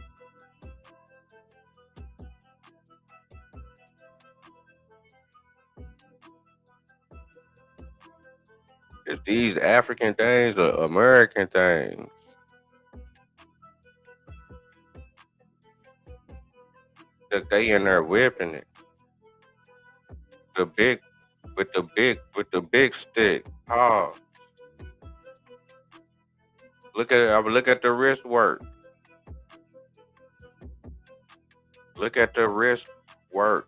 F: is these African things or American things? They in there whipping it. With the big stick. Oh. Look at the wrist work. Look at the wrist work.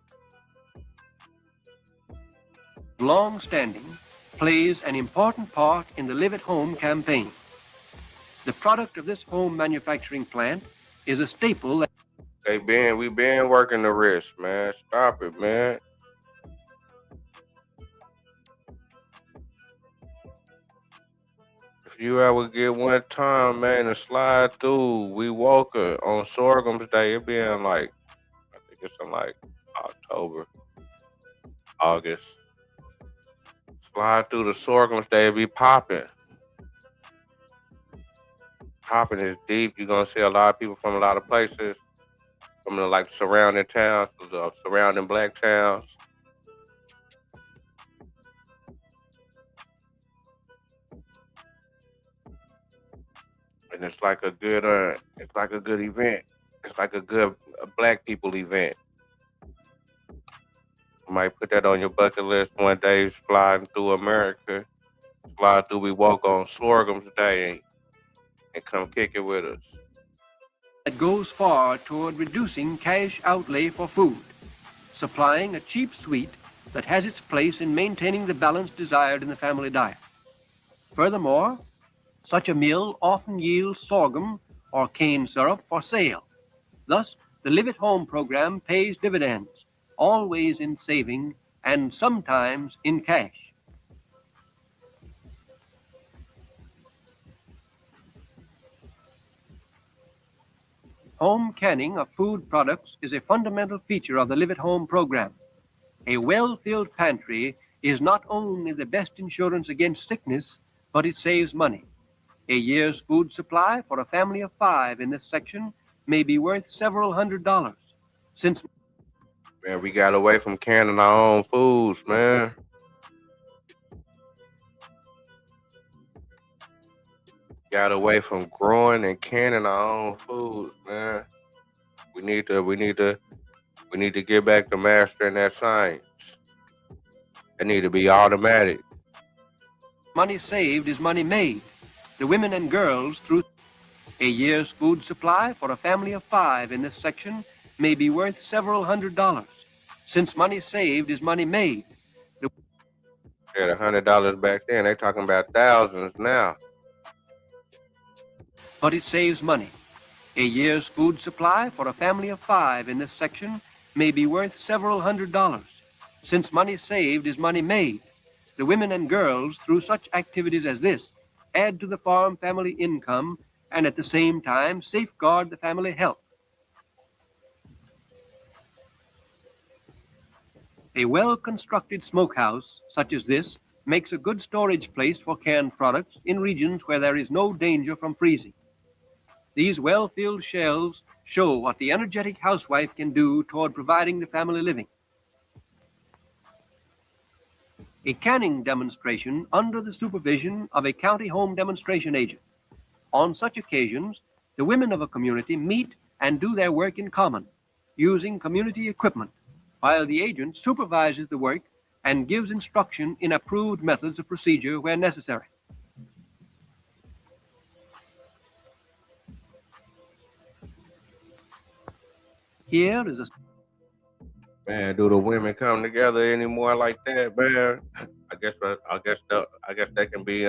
G: Long-standing, plays an important part in the Live at Home campaign. The product of this home manufacturing plant is a staple that
F: We been working the wrist, man. Stop it, man. If you ever get one time, man, to slide through Wewoka on Sorghum's Day, it be in I think it's in October, August. Slide through the Sorghum's Day, it be popping. Popping is deep. You're gonna see a lot of people from a lot of places, from the surrounding towns, the surrounding black towns. And it's like a good event. It's like a good black people event. You might put that on your bucket list one day, sliding through America, slide through Wewoka on Sorghum's Day and come kick it with us.
G: that goes far toward reducing cash outlay for food, supplying a cheap sweet that has its place in maintaining the balance desired in the family diet. Furthermore, such a mill often yields sorghum or cane syrup for sale. Thus, the Live at Home program pays dividends, always in saving and sometimes in cash. Home canning of food products is a fundamental feature of the Live at Home program. A well-filled pantry is not only the best insurance against sickness, but it saves money. A year's food supply for a family of 5 in this section may be worth several $100s. Since
F: Man, we got away from canning our own foods, man. got away from growing and canning our own foods, man. We need to get back to mastering that science. It need to be automatic.
G: Money saved is money made. The women and girls through a year's food supply for a family of 5 in this section may be worth several $100s. Since money saved is money made,
F: They had $100 back then. They talking about thousands now.
G: but it saves money. A year's food supply for a family of 5 in this section may be worth several $100s. Since money saved is money made, the women and girls, through such activities as this, add to the farm family income and at the same time safeguard the family health. A well-constructed smokehouse such as this makes a good storage place for canned products in regions where there is no danger from freezing. These well-filled shelves show what the energetic housewife can do toward providing the family living. A canning demonstration under the supervision of a county home demonstration agent. On such occasions, the women of a community meet and do their work in common, using community equipment, while the agent supervises the work and gives instruction in approved methods of procedure where necessary. Here is a
F: Man, do the women come together anymore like that, man? I guess that can be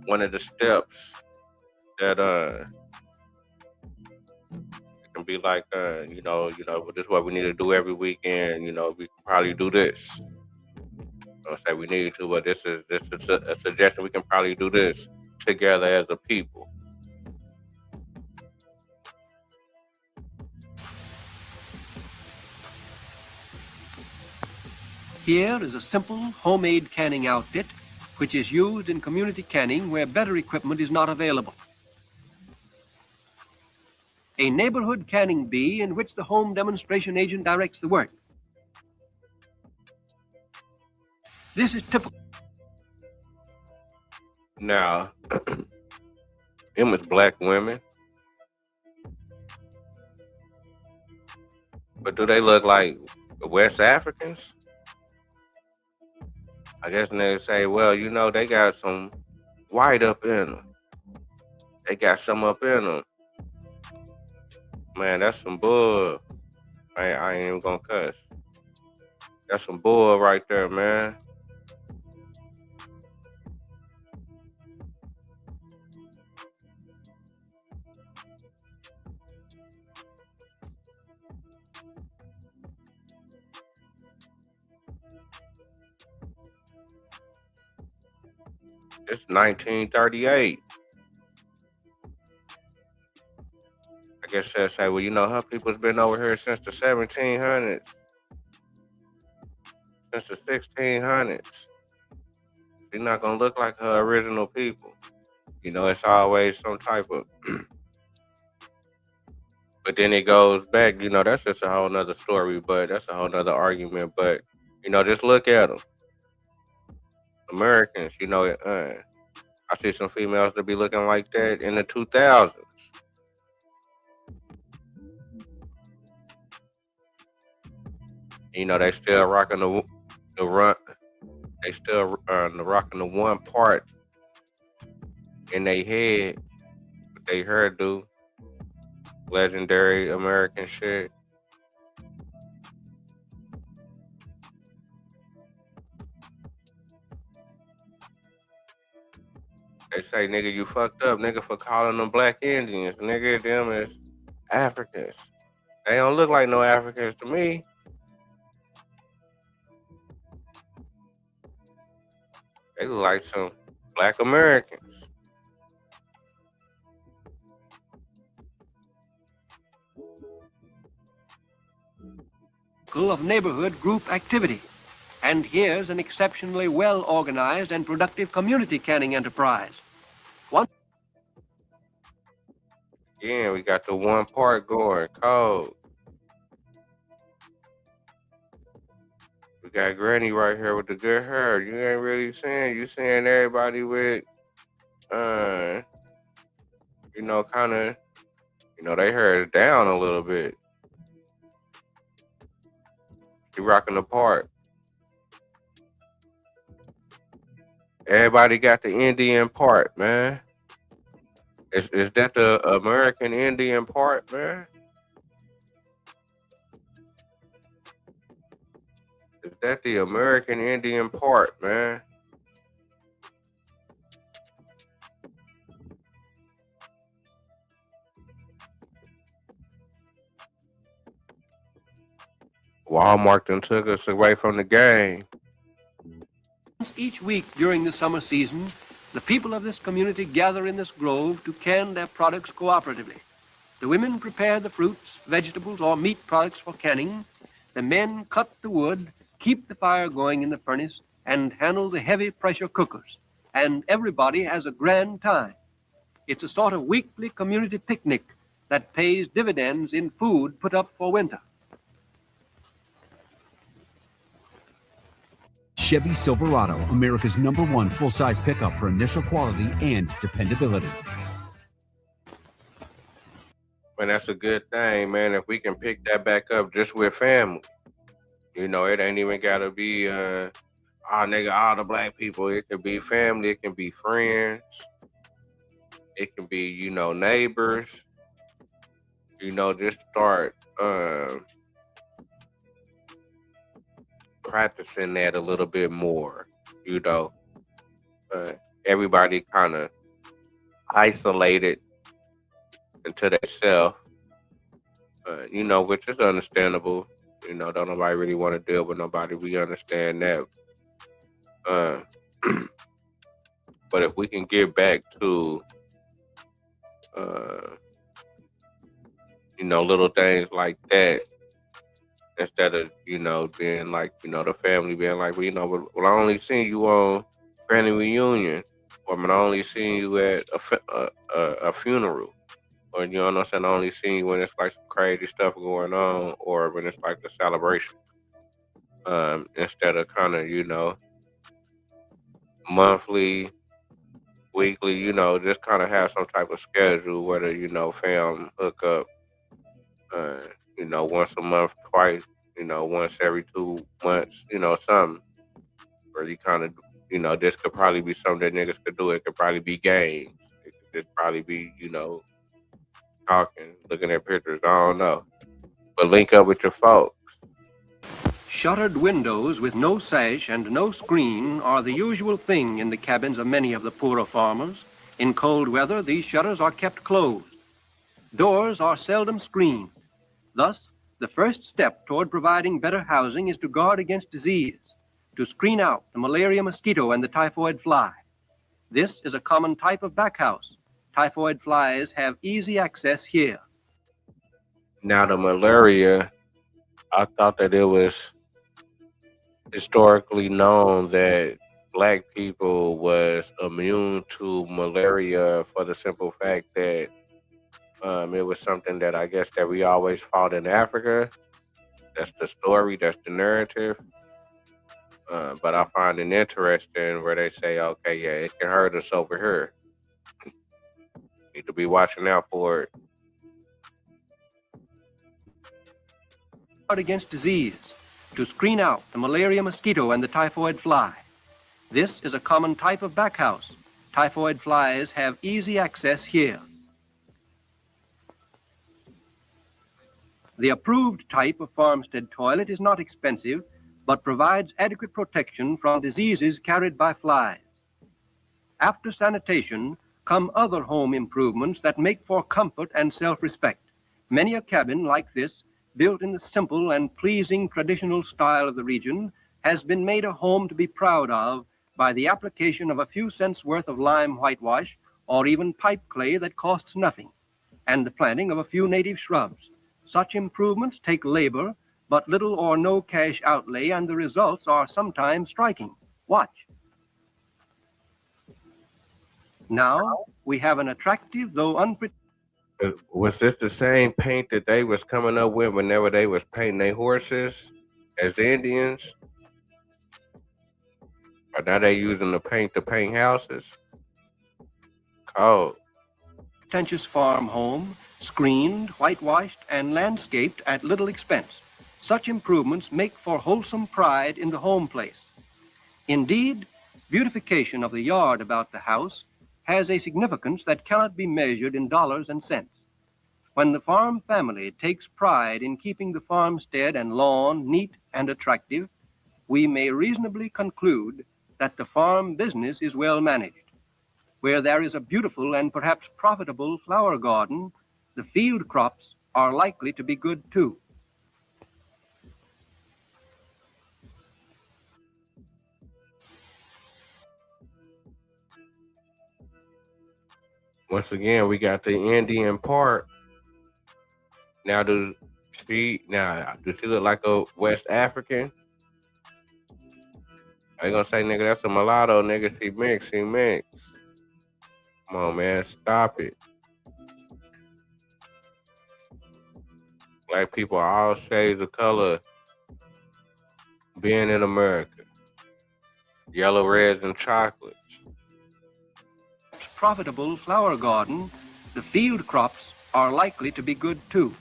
F: one of the steps that it can be like this is what we need to do every weekend. You know, we can probably do this. I don't say we need to, but this is a suggestion. We can probably do this together as a people.
G: Here is a simple homemade canning outfit which is used in community canning where better equipment is not available. A neighborhood canning bee in which the home demonstration agent directs the work. This is typical.
F: Now, them is black women, but do they look like West Africans? I guess they say, well, you know, they got some white up in them. They got some up in them. Man, that's some bull. I ain't even gonna cuss. That's some bull right there, man. It's 1938. I guess they'll say, well, you know, her people's been over here since the 1700s, since the 1600s. She's not gonna look like her original people. You know, it's always some type of. But then it goes back. You know, that's just a whole nother story. But that's a whole nother argument. But you know, just look at them. Americans. You know, I see some females that be looking like that in the 2000s. You know, they still rocking the run. They still rocking the one part in their head, but they hairdo. Legendary American shit. They say, nigga, you fucked up, nigga, for calling them black Indians. Nigga, them is Africans. They don't look like no Africans to me. They look like some black Americans.
G: Of neighborhood group activity. And here's an exceptionally well-organized and productive community canning enterprise.
F: Again, we got the one part going, cold. We got Granny right here with the good hair. You ain't really saying, you seeing everybody with you know, kind of, you know, they heard it down a little bit. She rocking the part. Everybody got the Indian part, man. Is that the American Indian part, man? Is that the American Indian part, man? Walmart done took us away from the game.
G: Each week during the summer season, the people of this community gather in this grove to can their products cooperatively. The women prepare the fruits, vegetables, or meat products for canning. The men cut the wood, keep the fire going in the furnace, and handle the heavy pressure cookers. And everybody has a grand time. It's a sort of weekly community picnic that pays dividends in food put up for winter.
K: Chevy Silverado, America's #1 full-size pickup for initial quality and dependability.
F: Man, that's a good thing, man. If we can pick that back up just with family. You know, it ain't even gotta be all the black people. It could be family, it can be friends, it can be, you know, neighbors. You know, just start practicing that a little bit more. You know, everybody kind of isolated into themselves. You know, which is understandable. You know, don't nobody really want to deal with nobody. We understand that. But if we can get back to, you know, little things like that, instead of, you know, being like, you know, the family being like, well, you know, well, I only seen you on family reunion, or I only seen you at a funeral. Or, you know what I'm saying, I only seen you when it's like some crazy stuff going on, or when it's like a celebration. Instead of kind of, you know, monthly, weekly, you know, just kind of have some type of schedule, whether, you know, fam hook up, you know, once a month, twice, you know, once every 2 months, you know, something. Or you kind of, you know, this could probably be something that niggas could do. It could probably be games. It could just probably be, you know, talking, looking at pictures. I don't know. But link up with your folks.
G: Shuttered windows with no sash and no screen are the usual thing in the cabins of many of the poorer farmers. In cold weather, these shutters are kept closed. Doors are seldom screened. Thus, the first step toward providing better housing is to guard against disease, to screen out the malaria mosquito and the typhoid fly. This is a common type of backhouse. Typhoid flies have easy access here.
F: Now, the malaria, I thought that it was historically known that black people was immune to malaria for the simple fact that it was something that I guess that we always fought in Africa. That's the story, that's the narrative. But I find it interesting where they say, okay, yeah, it can hurt us over here. Need to be watching out for it.
G: Guard against disease, to screen out the malaria mosquito and the typhoid fly. This is a common type of backhouse. Typhoid flies have easy access here. The approved type of farmstead toilet is not expensive, but provides adequate protection from diseases carried by flies. After sanitation come other home improvements that make for comfort and self-respect. Many a cabin like this, built in the simple and pleasing traditional style of the region, has been made a home to be proud of by the application of a few cents worth of lime whitewash or even pipe clay that costs nothing, and the planting of a few native shrubs. Such improvements take labor, but little or no cash outlay, and the results are sometimes striking. Watch. Now we have an attractive, though unpretentious.
F: Was this the same paint that they was coming up with whenever they was painting their horses as Indians? Or now they using the paint to paint houses? Cold.
G: pretentious farm home, screened, whitewashed, and landscaped at little expense. Such improvements make for wholesome pride in the home place. Indeed, beautification of the yard about the house has a significance that cannot be measured in dollars and cents. When the farm family takes pride in keeping the farmstead and lawn neat and attractive, we may reasonably conclude that the farm business is well managed. Where there is a beautiful and perhaps profitable flower garden, the field crops are likely to be good too.
F: Once again, we got the Indian part. Now, does she look like a West African? I gonna say, nigga, that's a mulatto, nigga. She mixed. Come on, man, stop it. Black people are all shades of color being in America. Yellow, reds, and chocolates.
G: Profitable flower garden, the field crops are likely to be good too.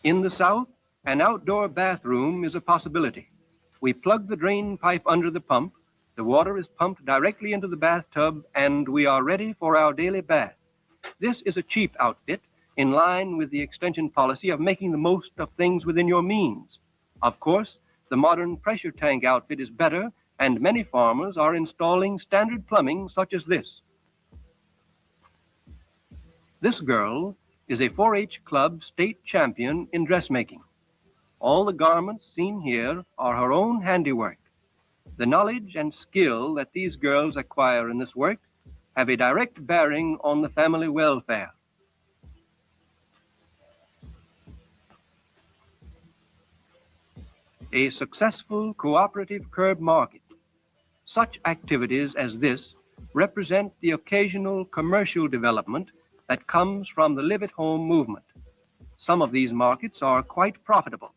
G: In the South, an outdoor bathroom is a possibility. We plug the drain pipe under the pump, the water is pumped directly into the bathtub, and we are ready for our daily bath. This is a cheap outfit, in line with the extension policy of making the most of things within your means. Of course, the modern pressure tank outfit is better, and many farmers are installing standard plumbing such as this. This girl is a 4-H Club state champion in dressmaking. All the garments seen here are her own handiwork. The knowledge and skill that these girls acquire in this work have a direct bearing on the family welfare. A successful cooperative curb market. Such activities as this represent the occasional commercial development that comes from the live-at-home movement. Some of these markets are quite profitable.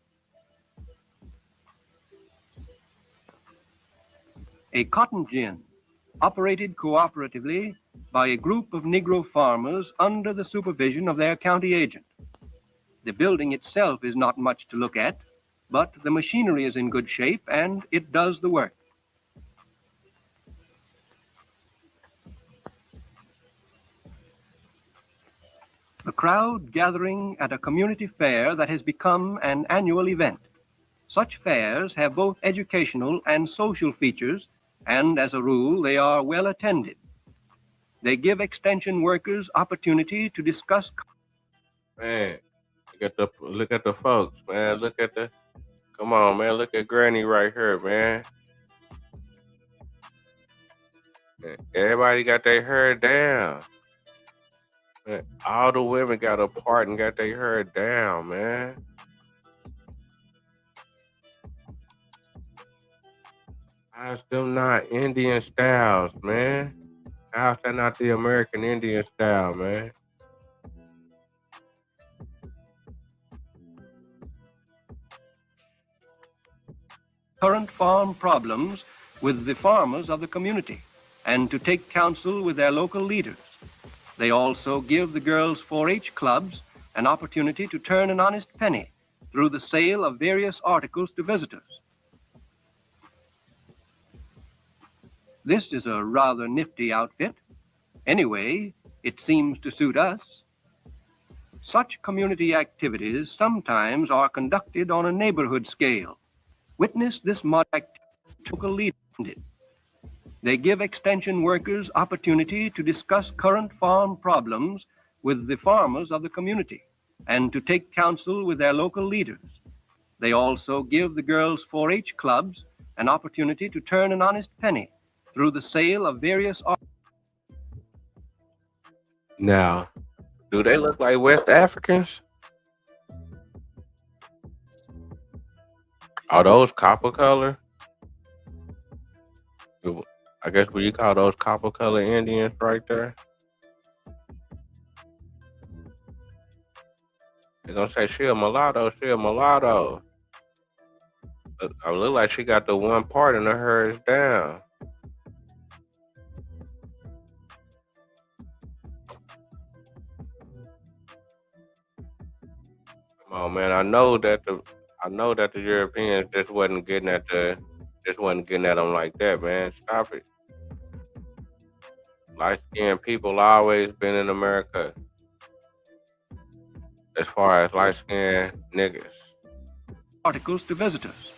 G: A cotton gin, operated cooperatively by a group of Negro farmers under the supervision of their county agent. The building itself is not much to look at, but the machinery is in good shape and it does the work. The crowd gathering at a community fair that has become an annual event. Such fairs have both educational and social features, and as a rule, they are well attended. They give extension workers opportunity to discuss.
F: Man, look at the folks, man. Come on, man. Look at Granny right here, man. Everybody got their hair down. Man, all the women got a part and got their hair down, man. How's them not Indian styles, man? How's that not the American Indian style, man?
G: Current farm problems with the farmers of the community and to take counsel with their local leaders. They also give the girls' 4-H clubs an opportunity to turn an honest penny through the sale of various articles to visitors. This is a rather nifty outfit. Anyway, it seems to suit us. Such community activities sometimes are conducted on a neighborhood scale. Witness this modern activity local leadership. They give extension workers opportunity to discuss current farm problems with the farmers of the community and to take counsel with their local leaders. They also give the girls' 4-H clubs an opportunity to turn an honest penny through the sale of various articles.
F: Now, do they look like West Africans? Are those copper color? I guess what you call those copper color Indians right there? They're gonna say she a mulatto, she a mulatto. I look like she got the one part in her hair is down. Come on, man. I know that the Europeans just wasn't getting at them like that, man. Stop it. Light skinned people always been in America as far as light skinned niggas.
G: articles to visitors.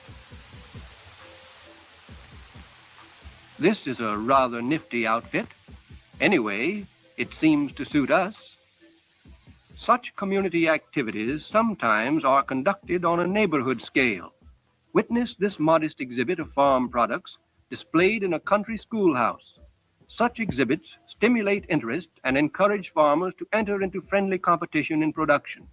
G: This is a rather nifty outfit. Anyway, it seems to suit us. Such community activities sometimes are conducted on a neighborhood scale. Witness this modest exhibit of farm products displayed in a country schoolhouse. Such exhibits stimulate interest and encourage farmers to enter into friendly competition in production.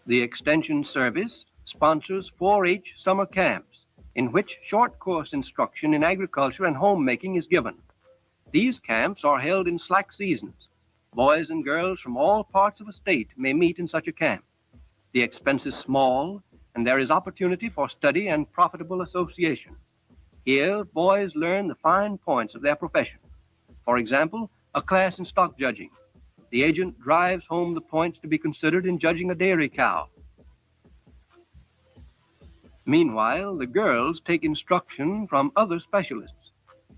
G: The Extension Service sponsors 4-H summer camps in which short course instruction in agriculture and homemaking is given. These camps are held in slack seasons. Boys and girls from all parts of a state may meet in such a camp. The expense is small, and there is opportunity for study and profitable association. Here, boys learn the fine points of their profession. For example, a class in stock judging. The agent drives home the points to be considered in judging a dairy cow. Meanwhile, the girls take instruction from other specialists.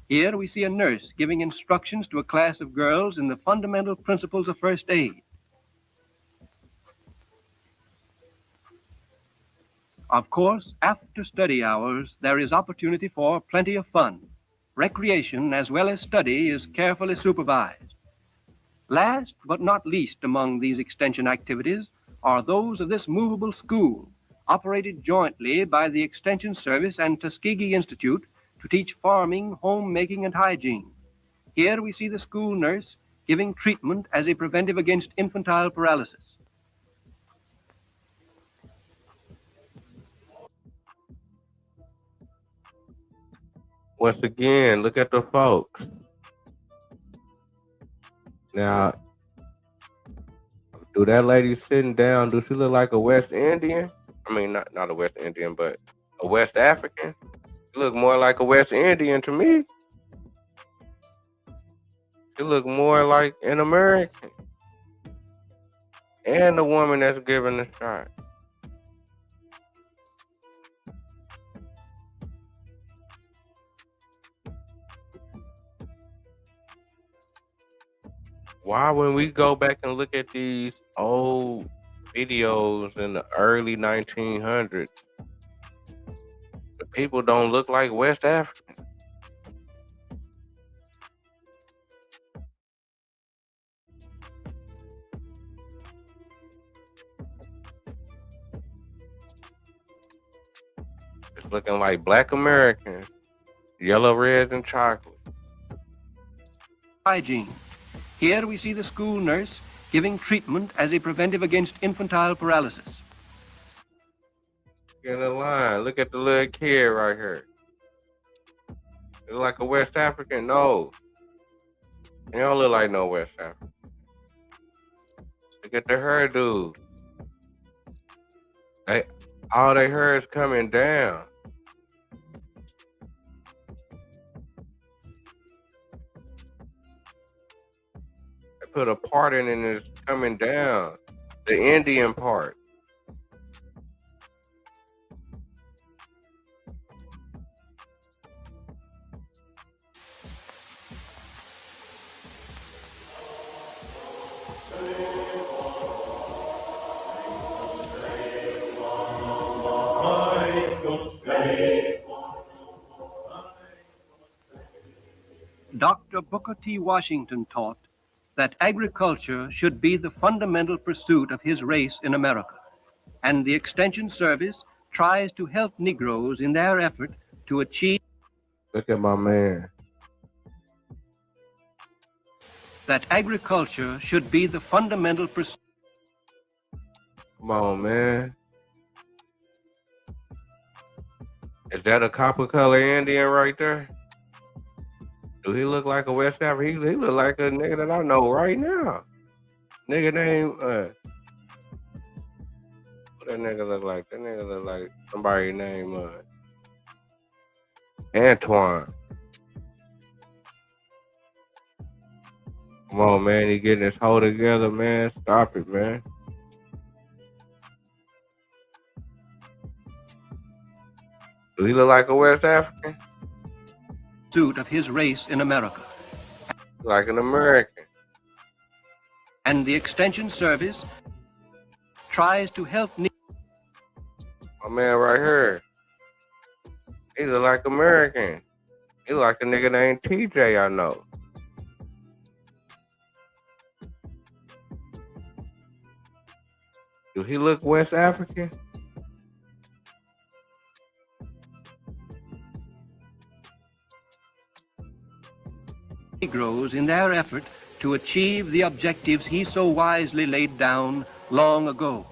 G: Here we see a nurse giving instructions to a class of girls in the fundamental principles of first aid. Of course, after study hours, there is opportunity for plenty of fun. Recreation as well as study is carefully supervised. Last but not least among these extension activities are those of this movable school, operated jointly by the Extension Service and Tuskegee Institute to teach farming, homemaking, and hygiene. Here we see the school nurse giving treatment as a preventive against infantile paralysis.
F: Once again, look at the folks. Now, do that lady sitting down, do she look like a West Indian? I mean, not a West Indian, but a West African. She look more like a West Indian to me. She look more like an American. And the woman that's giving the shot. Why, when we go back and look at these old videos in the early 1900s, the people don't look like West Africans? It's looking like Black Americans, yellow, red, and chocolate.
G: Hygiene. Here we see the school nurse giving treatment as a preventive against infantile paralysis.
F: Get in line. Look at the little kid right here. Look like a West African? No. They don't look like no West African. Look at the hairdo. All their hair is coming down. They put a part in it and it's coming down. The Indian part.
G: Dr. Booker T. Washington taught that agriculture should be the fundamental pursuit of his race in America, and the Extension Service tries to help Negroes in their effort to achieve.
F: Look at my man.
G: That agriculture should be the fundamental pursuit.
F: Come on, man. Is that a copper color Indian right there? Do he look like a West African? He look like a nigga that I know right now. Nigga name, what that nigga look like? That nigga look like somebody named Antoine. Come on, man. He getting his hoe together, man. Stop it, man. Do he look like a West African?
G: Pursuit of his race in America.
F: Like an American.
G: And the Extension Service tries to help.
F: My man right here. He look like American. He look like a nigga named TJ I know. Do he look West African?
G: Negroes in their effort to achieve the objectives he so wisely laid down long ago.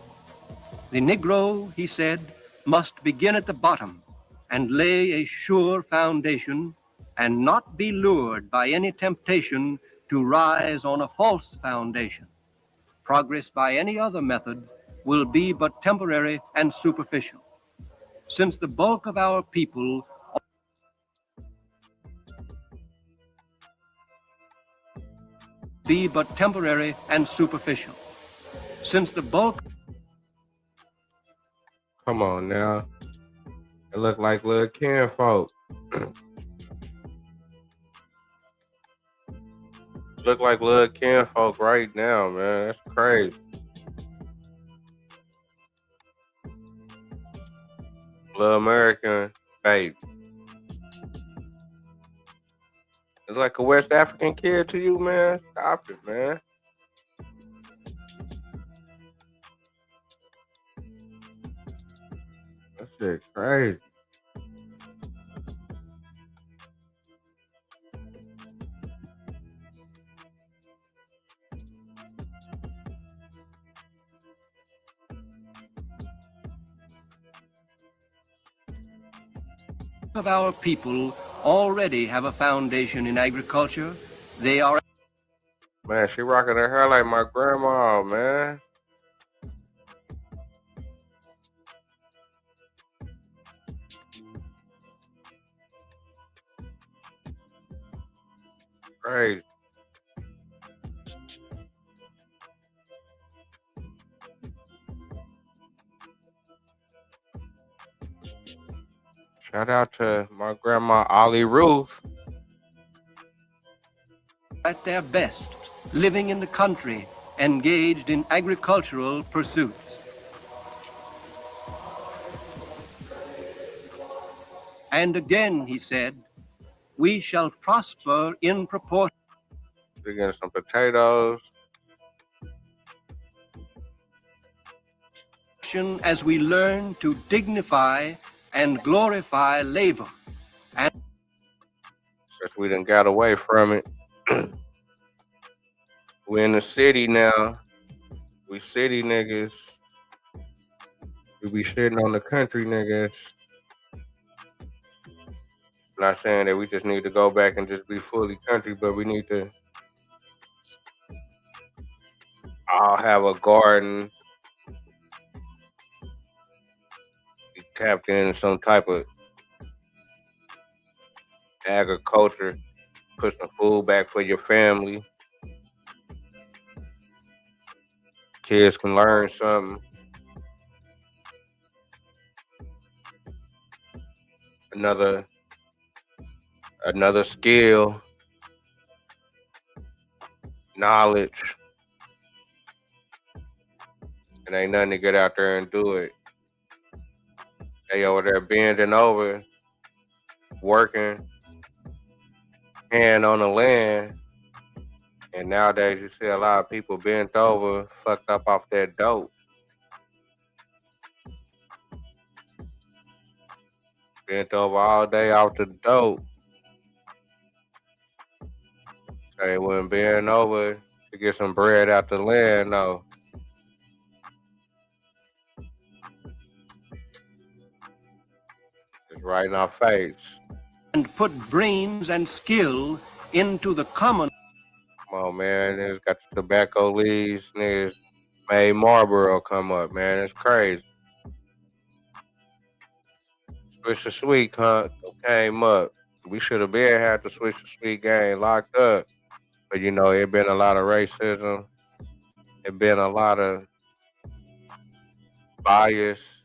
G: The Negro, he said, must begin at the bottom and lay a sure foundation and not be lured by any temptation to rise on a false foundation. Progress by any other method will be but temporary and superficial. Since the bulk of our people be but temporary and superficial. Since the bulk...
F: Come on now. It look like little Ken folk. Look like little Ken folk right now, man. That's crazy. Little American baby. It's like a West African kid to you, man. Stop it, man. That shit crazy.
G: of our people already have a foundation in agriculture. They are...
F: Man, she rocking her hair like my grandma, man. Crazy. Shout out to my grandma, Ollie Ruth.
G: At their best, living in the country, engaged in agricultural pursuits. And again, he said, we shall prosper in proportion.
F: We getting some potatoes.
G: As we learn to dignify and glorify labor. And
F: guess we done got away from it. We in the city now. We city niggas. We be sitting on the country niggas. Not saying that we just need to go back and just be fully country, but we need to all have a garden. Be tapped into some type of agriculture. Put some food back for your family. Kids can learn something. Another skill, knowledge. And ain't nothing to get out there and do it. They over there bending over, working, hand on the land. And nowadays you see a lot of people bent over, fucked up off that dope. Bent over all day off the dope. They wouldn't bend over to get some bread out the land, no. It's right in our face.
G: And put brains and skill into the common.
F: Come on, man. Niggas got the tobacco leaves. Niggas made Marlboro come up, man. It's crazy. Switch the Sweet came up. We should have been had the Switch the Sweet game locked up. But you know, it been a lot of racism. It been a lot of bias.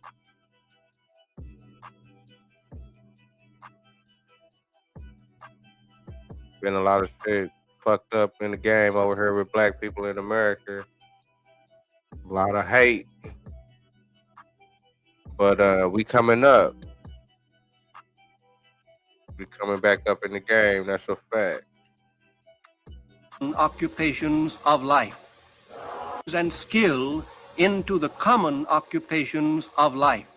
F: Been a lot of shit fucked up in the game over here with black people in America. A lot of hate. But we coming up. We coming back up in the game. That's a fact.
G: Occupations of life and skill into the common occupations of life.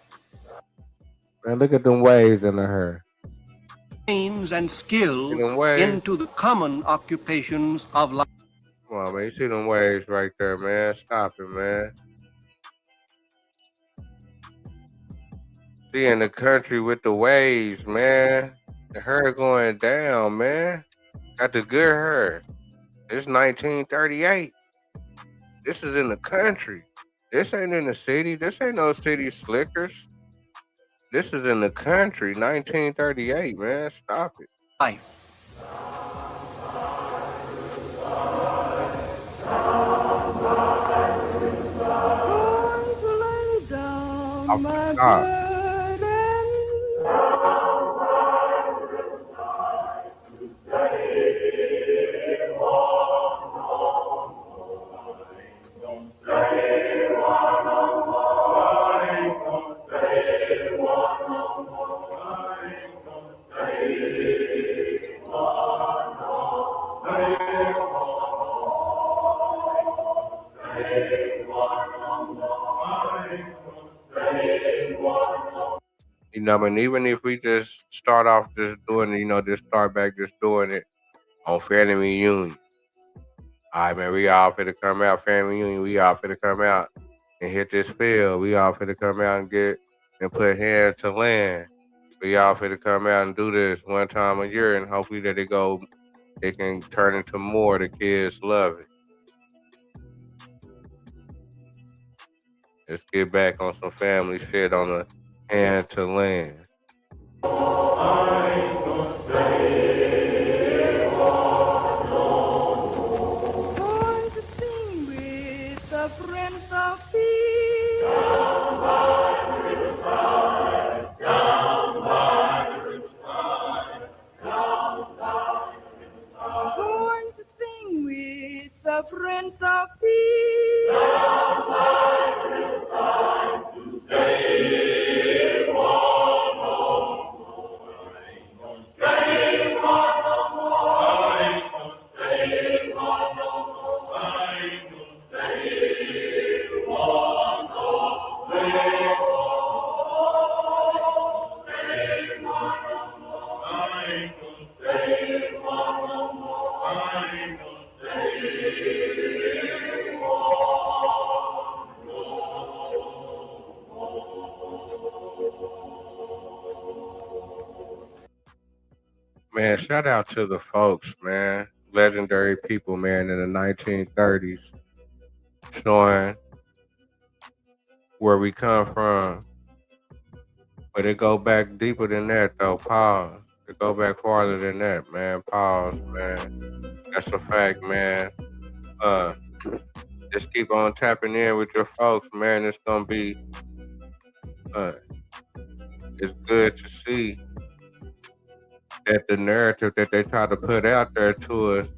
F: Man, look at them waves in her.
G: Brains and skill
F: them waves.
G: into the common occupations of life.
F: Come on, man. You see them waves right there, man. Stop it, man. See in the country with the waves, man. The hair going down, man. Got the good hair. It's 1938. This is in the country. This ain't in the city. This ain't no city slickers. This is in the country, 1938, man. Stop it.
G: Life.
F: Off the top. You know, I mean, even if we just start off just doing it, just start back just doing it on family reunion. All right, man, we all finna come out, family reunion. We all finna come out and hit this field. We all finna come out and get and put hand to land. We all finna come out and do this one time a year, and hopefully that it can turn into more. The kids love it. Let's get back on some family shit on the hand to land.
B: Prince of Peace.
F: Man, shout out to the folks, man. Legendary people, man, in the 1930s. Showing where we come from. But it go back deeper than that, though. Pause. It go back farther than that, man. Pause, man. That's a fact, man. Just keep on tapping in with your folks, man. It's gonna be it's good to see that the narrative that they try to put out there to us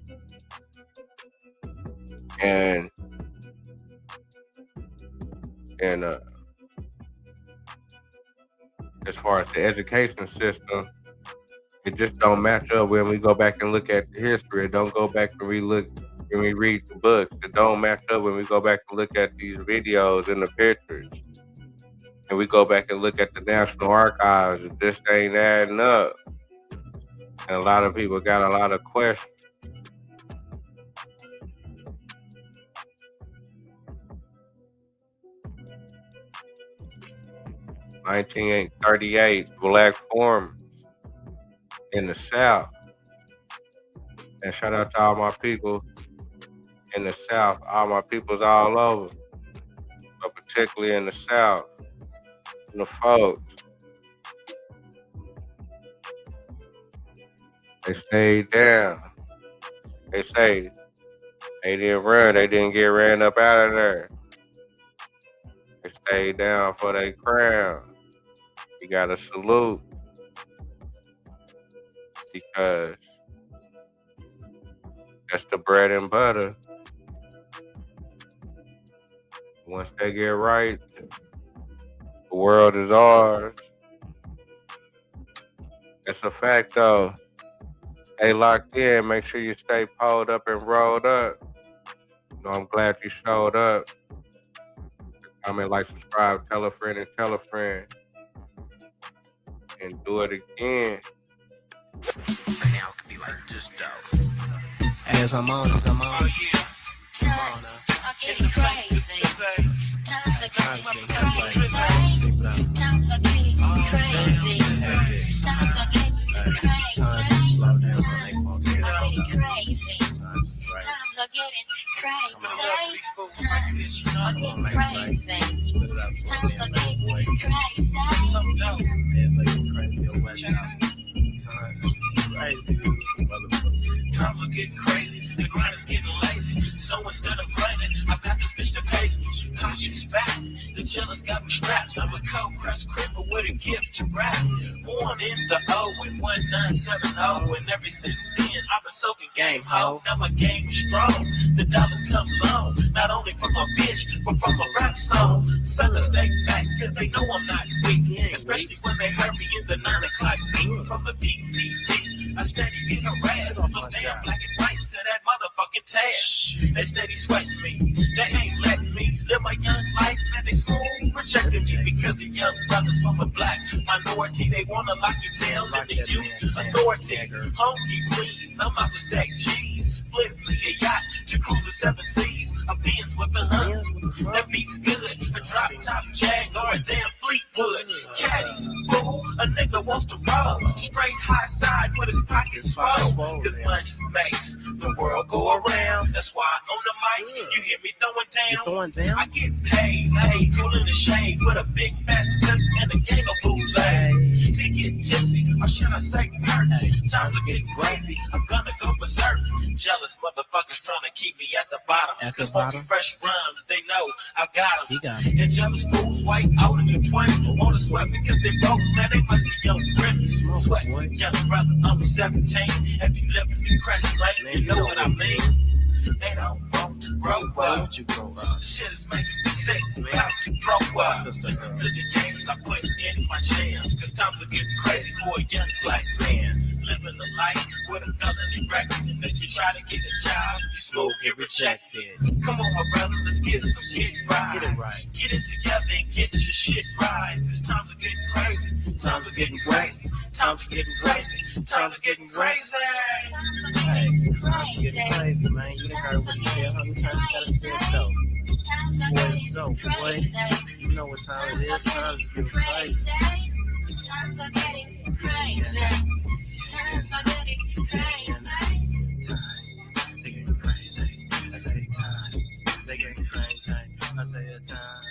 F: and as far as the education system, it just don't match up when we go back and look at the history. It don't go back and when we read the books. It don't match up when we go back and look at these videos and the pictures. And we go back and look at the National Archives. It just ain't adding up. And a lot of people got a lot of questions. In 1938, black farmers in the South. And shout out to all my people in the South, all my peoples all over, but particularly in the South, and the folks. They stayed down. They say they didn't run. They didn't get ran up out of there. They stayed down for their crown. You got to salute because that's the bread and butter. Once they get right, the world is ours. It's a fact, though. Stay locked in. Make sure you stay pulled up and rolled up. You know, I'm glad you showed up. Comment, like, subscribe, tell a friend, and tell a friend. And do it again.
C: Now could be like just dope. As I'm on, I'm on. Oh, yeah. Come on now.
B: Times are getting crazy. Times are getting crazy. Times are getting crazy. Times are getting crazy.
C: Slow down.
B: Times are getting crazy. Times are getting crazy. Times are getting crazy. Times are getting crazy.
C: Times are getting crazy. The grind is getting lazy. So instead of blaming, I got this bitch that pays me. Pockets fat. The jealous got me strapped. I'm a cold crest cripple with a gift to rap. Born in the O and 1970. And ever since then, I've been soaking game, ho. Now my game is strong. The dollars come long. Not only from my bitch, but from a rap song. Suckers stay back, cause they know I'm not weak. Especially when they heard me in the 9 o'clock beat from the VPD. I steady get harassed. Those damn black and whites and that motherfucking task. They steady sweating me. They ain't letting me live my young life. And they smooth rejecting me because of young brothers from a black minority. They wanna lock you down in the youth authority. Homie, please, I'm out to stack cheese. Flip me a yacht to cruise the 7 seas. A Benz with a hunt that beats good. A drop top Jag or a damn Fleetwood. Caddy, fool, a nigga wants to roll. Straight high side with his pockets swole. Cause money makes the world go around. That's why on the mic, you hear me throwing down. I get paid, cool in the shade with a big fat stick and a gang of bootleg. To get tipsy, or should I say hurt? Times are getting crazy, I'm gonna go berserk. Jealous motherfuckers trying to keep me at the bottom. Cause funky fresh rhymes, they know I got them. And jealous fools white out in the 20. Wanna sweat because they broke, man, they must be young criminals. Sweat, young brother, I'm 17. If you live in the Crest Lane, you know what I mean. They don't want to grow up. Shit is making me sick, about to throw up. Listen to the games I put in my jams. Cause times are getting crazy for a young black man. Living a life with a felony record. And if you try to get a job, you smooth get rejected. Come on, my brother, let's get some shit right. Get it right. Get it together and get your shit right. Cause times are getting crazy. Times are getting crazy. Times are getting crazy. Times are getting crazy.
B: Times are getting crazy,
C: man. You done heard what he said 100 times. You gotta say it so. Boy, so, boy. You know what time it is. Times is getting crazy.
B: Times are getting crazy. Times are getting crazy.
C: They getting crazy. I say time. They getting crazy. I say time.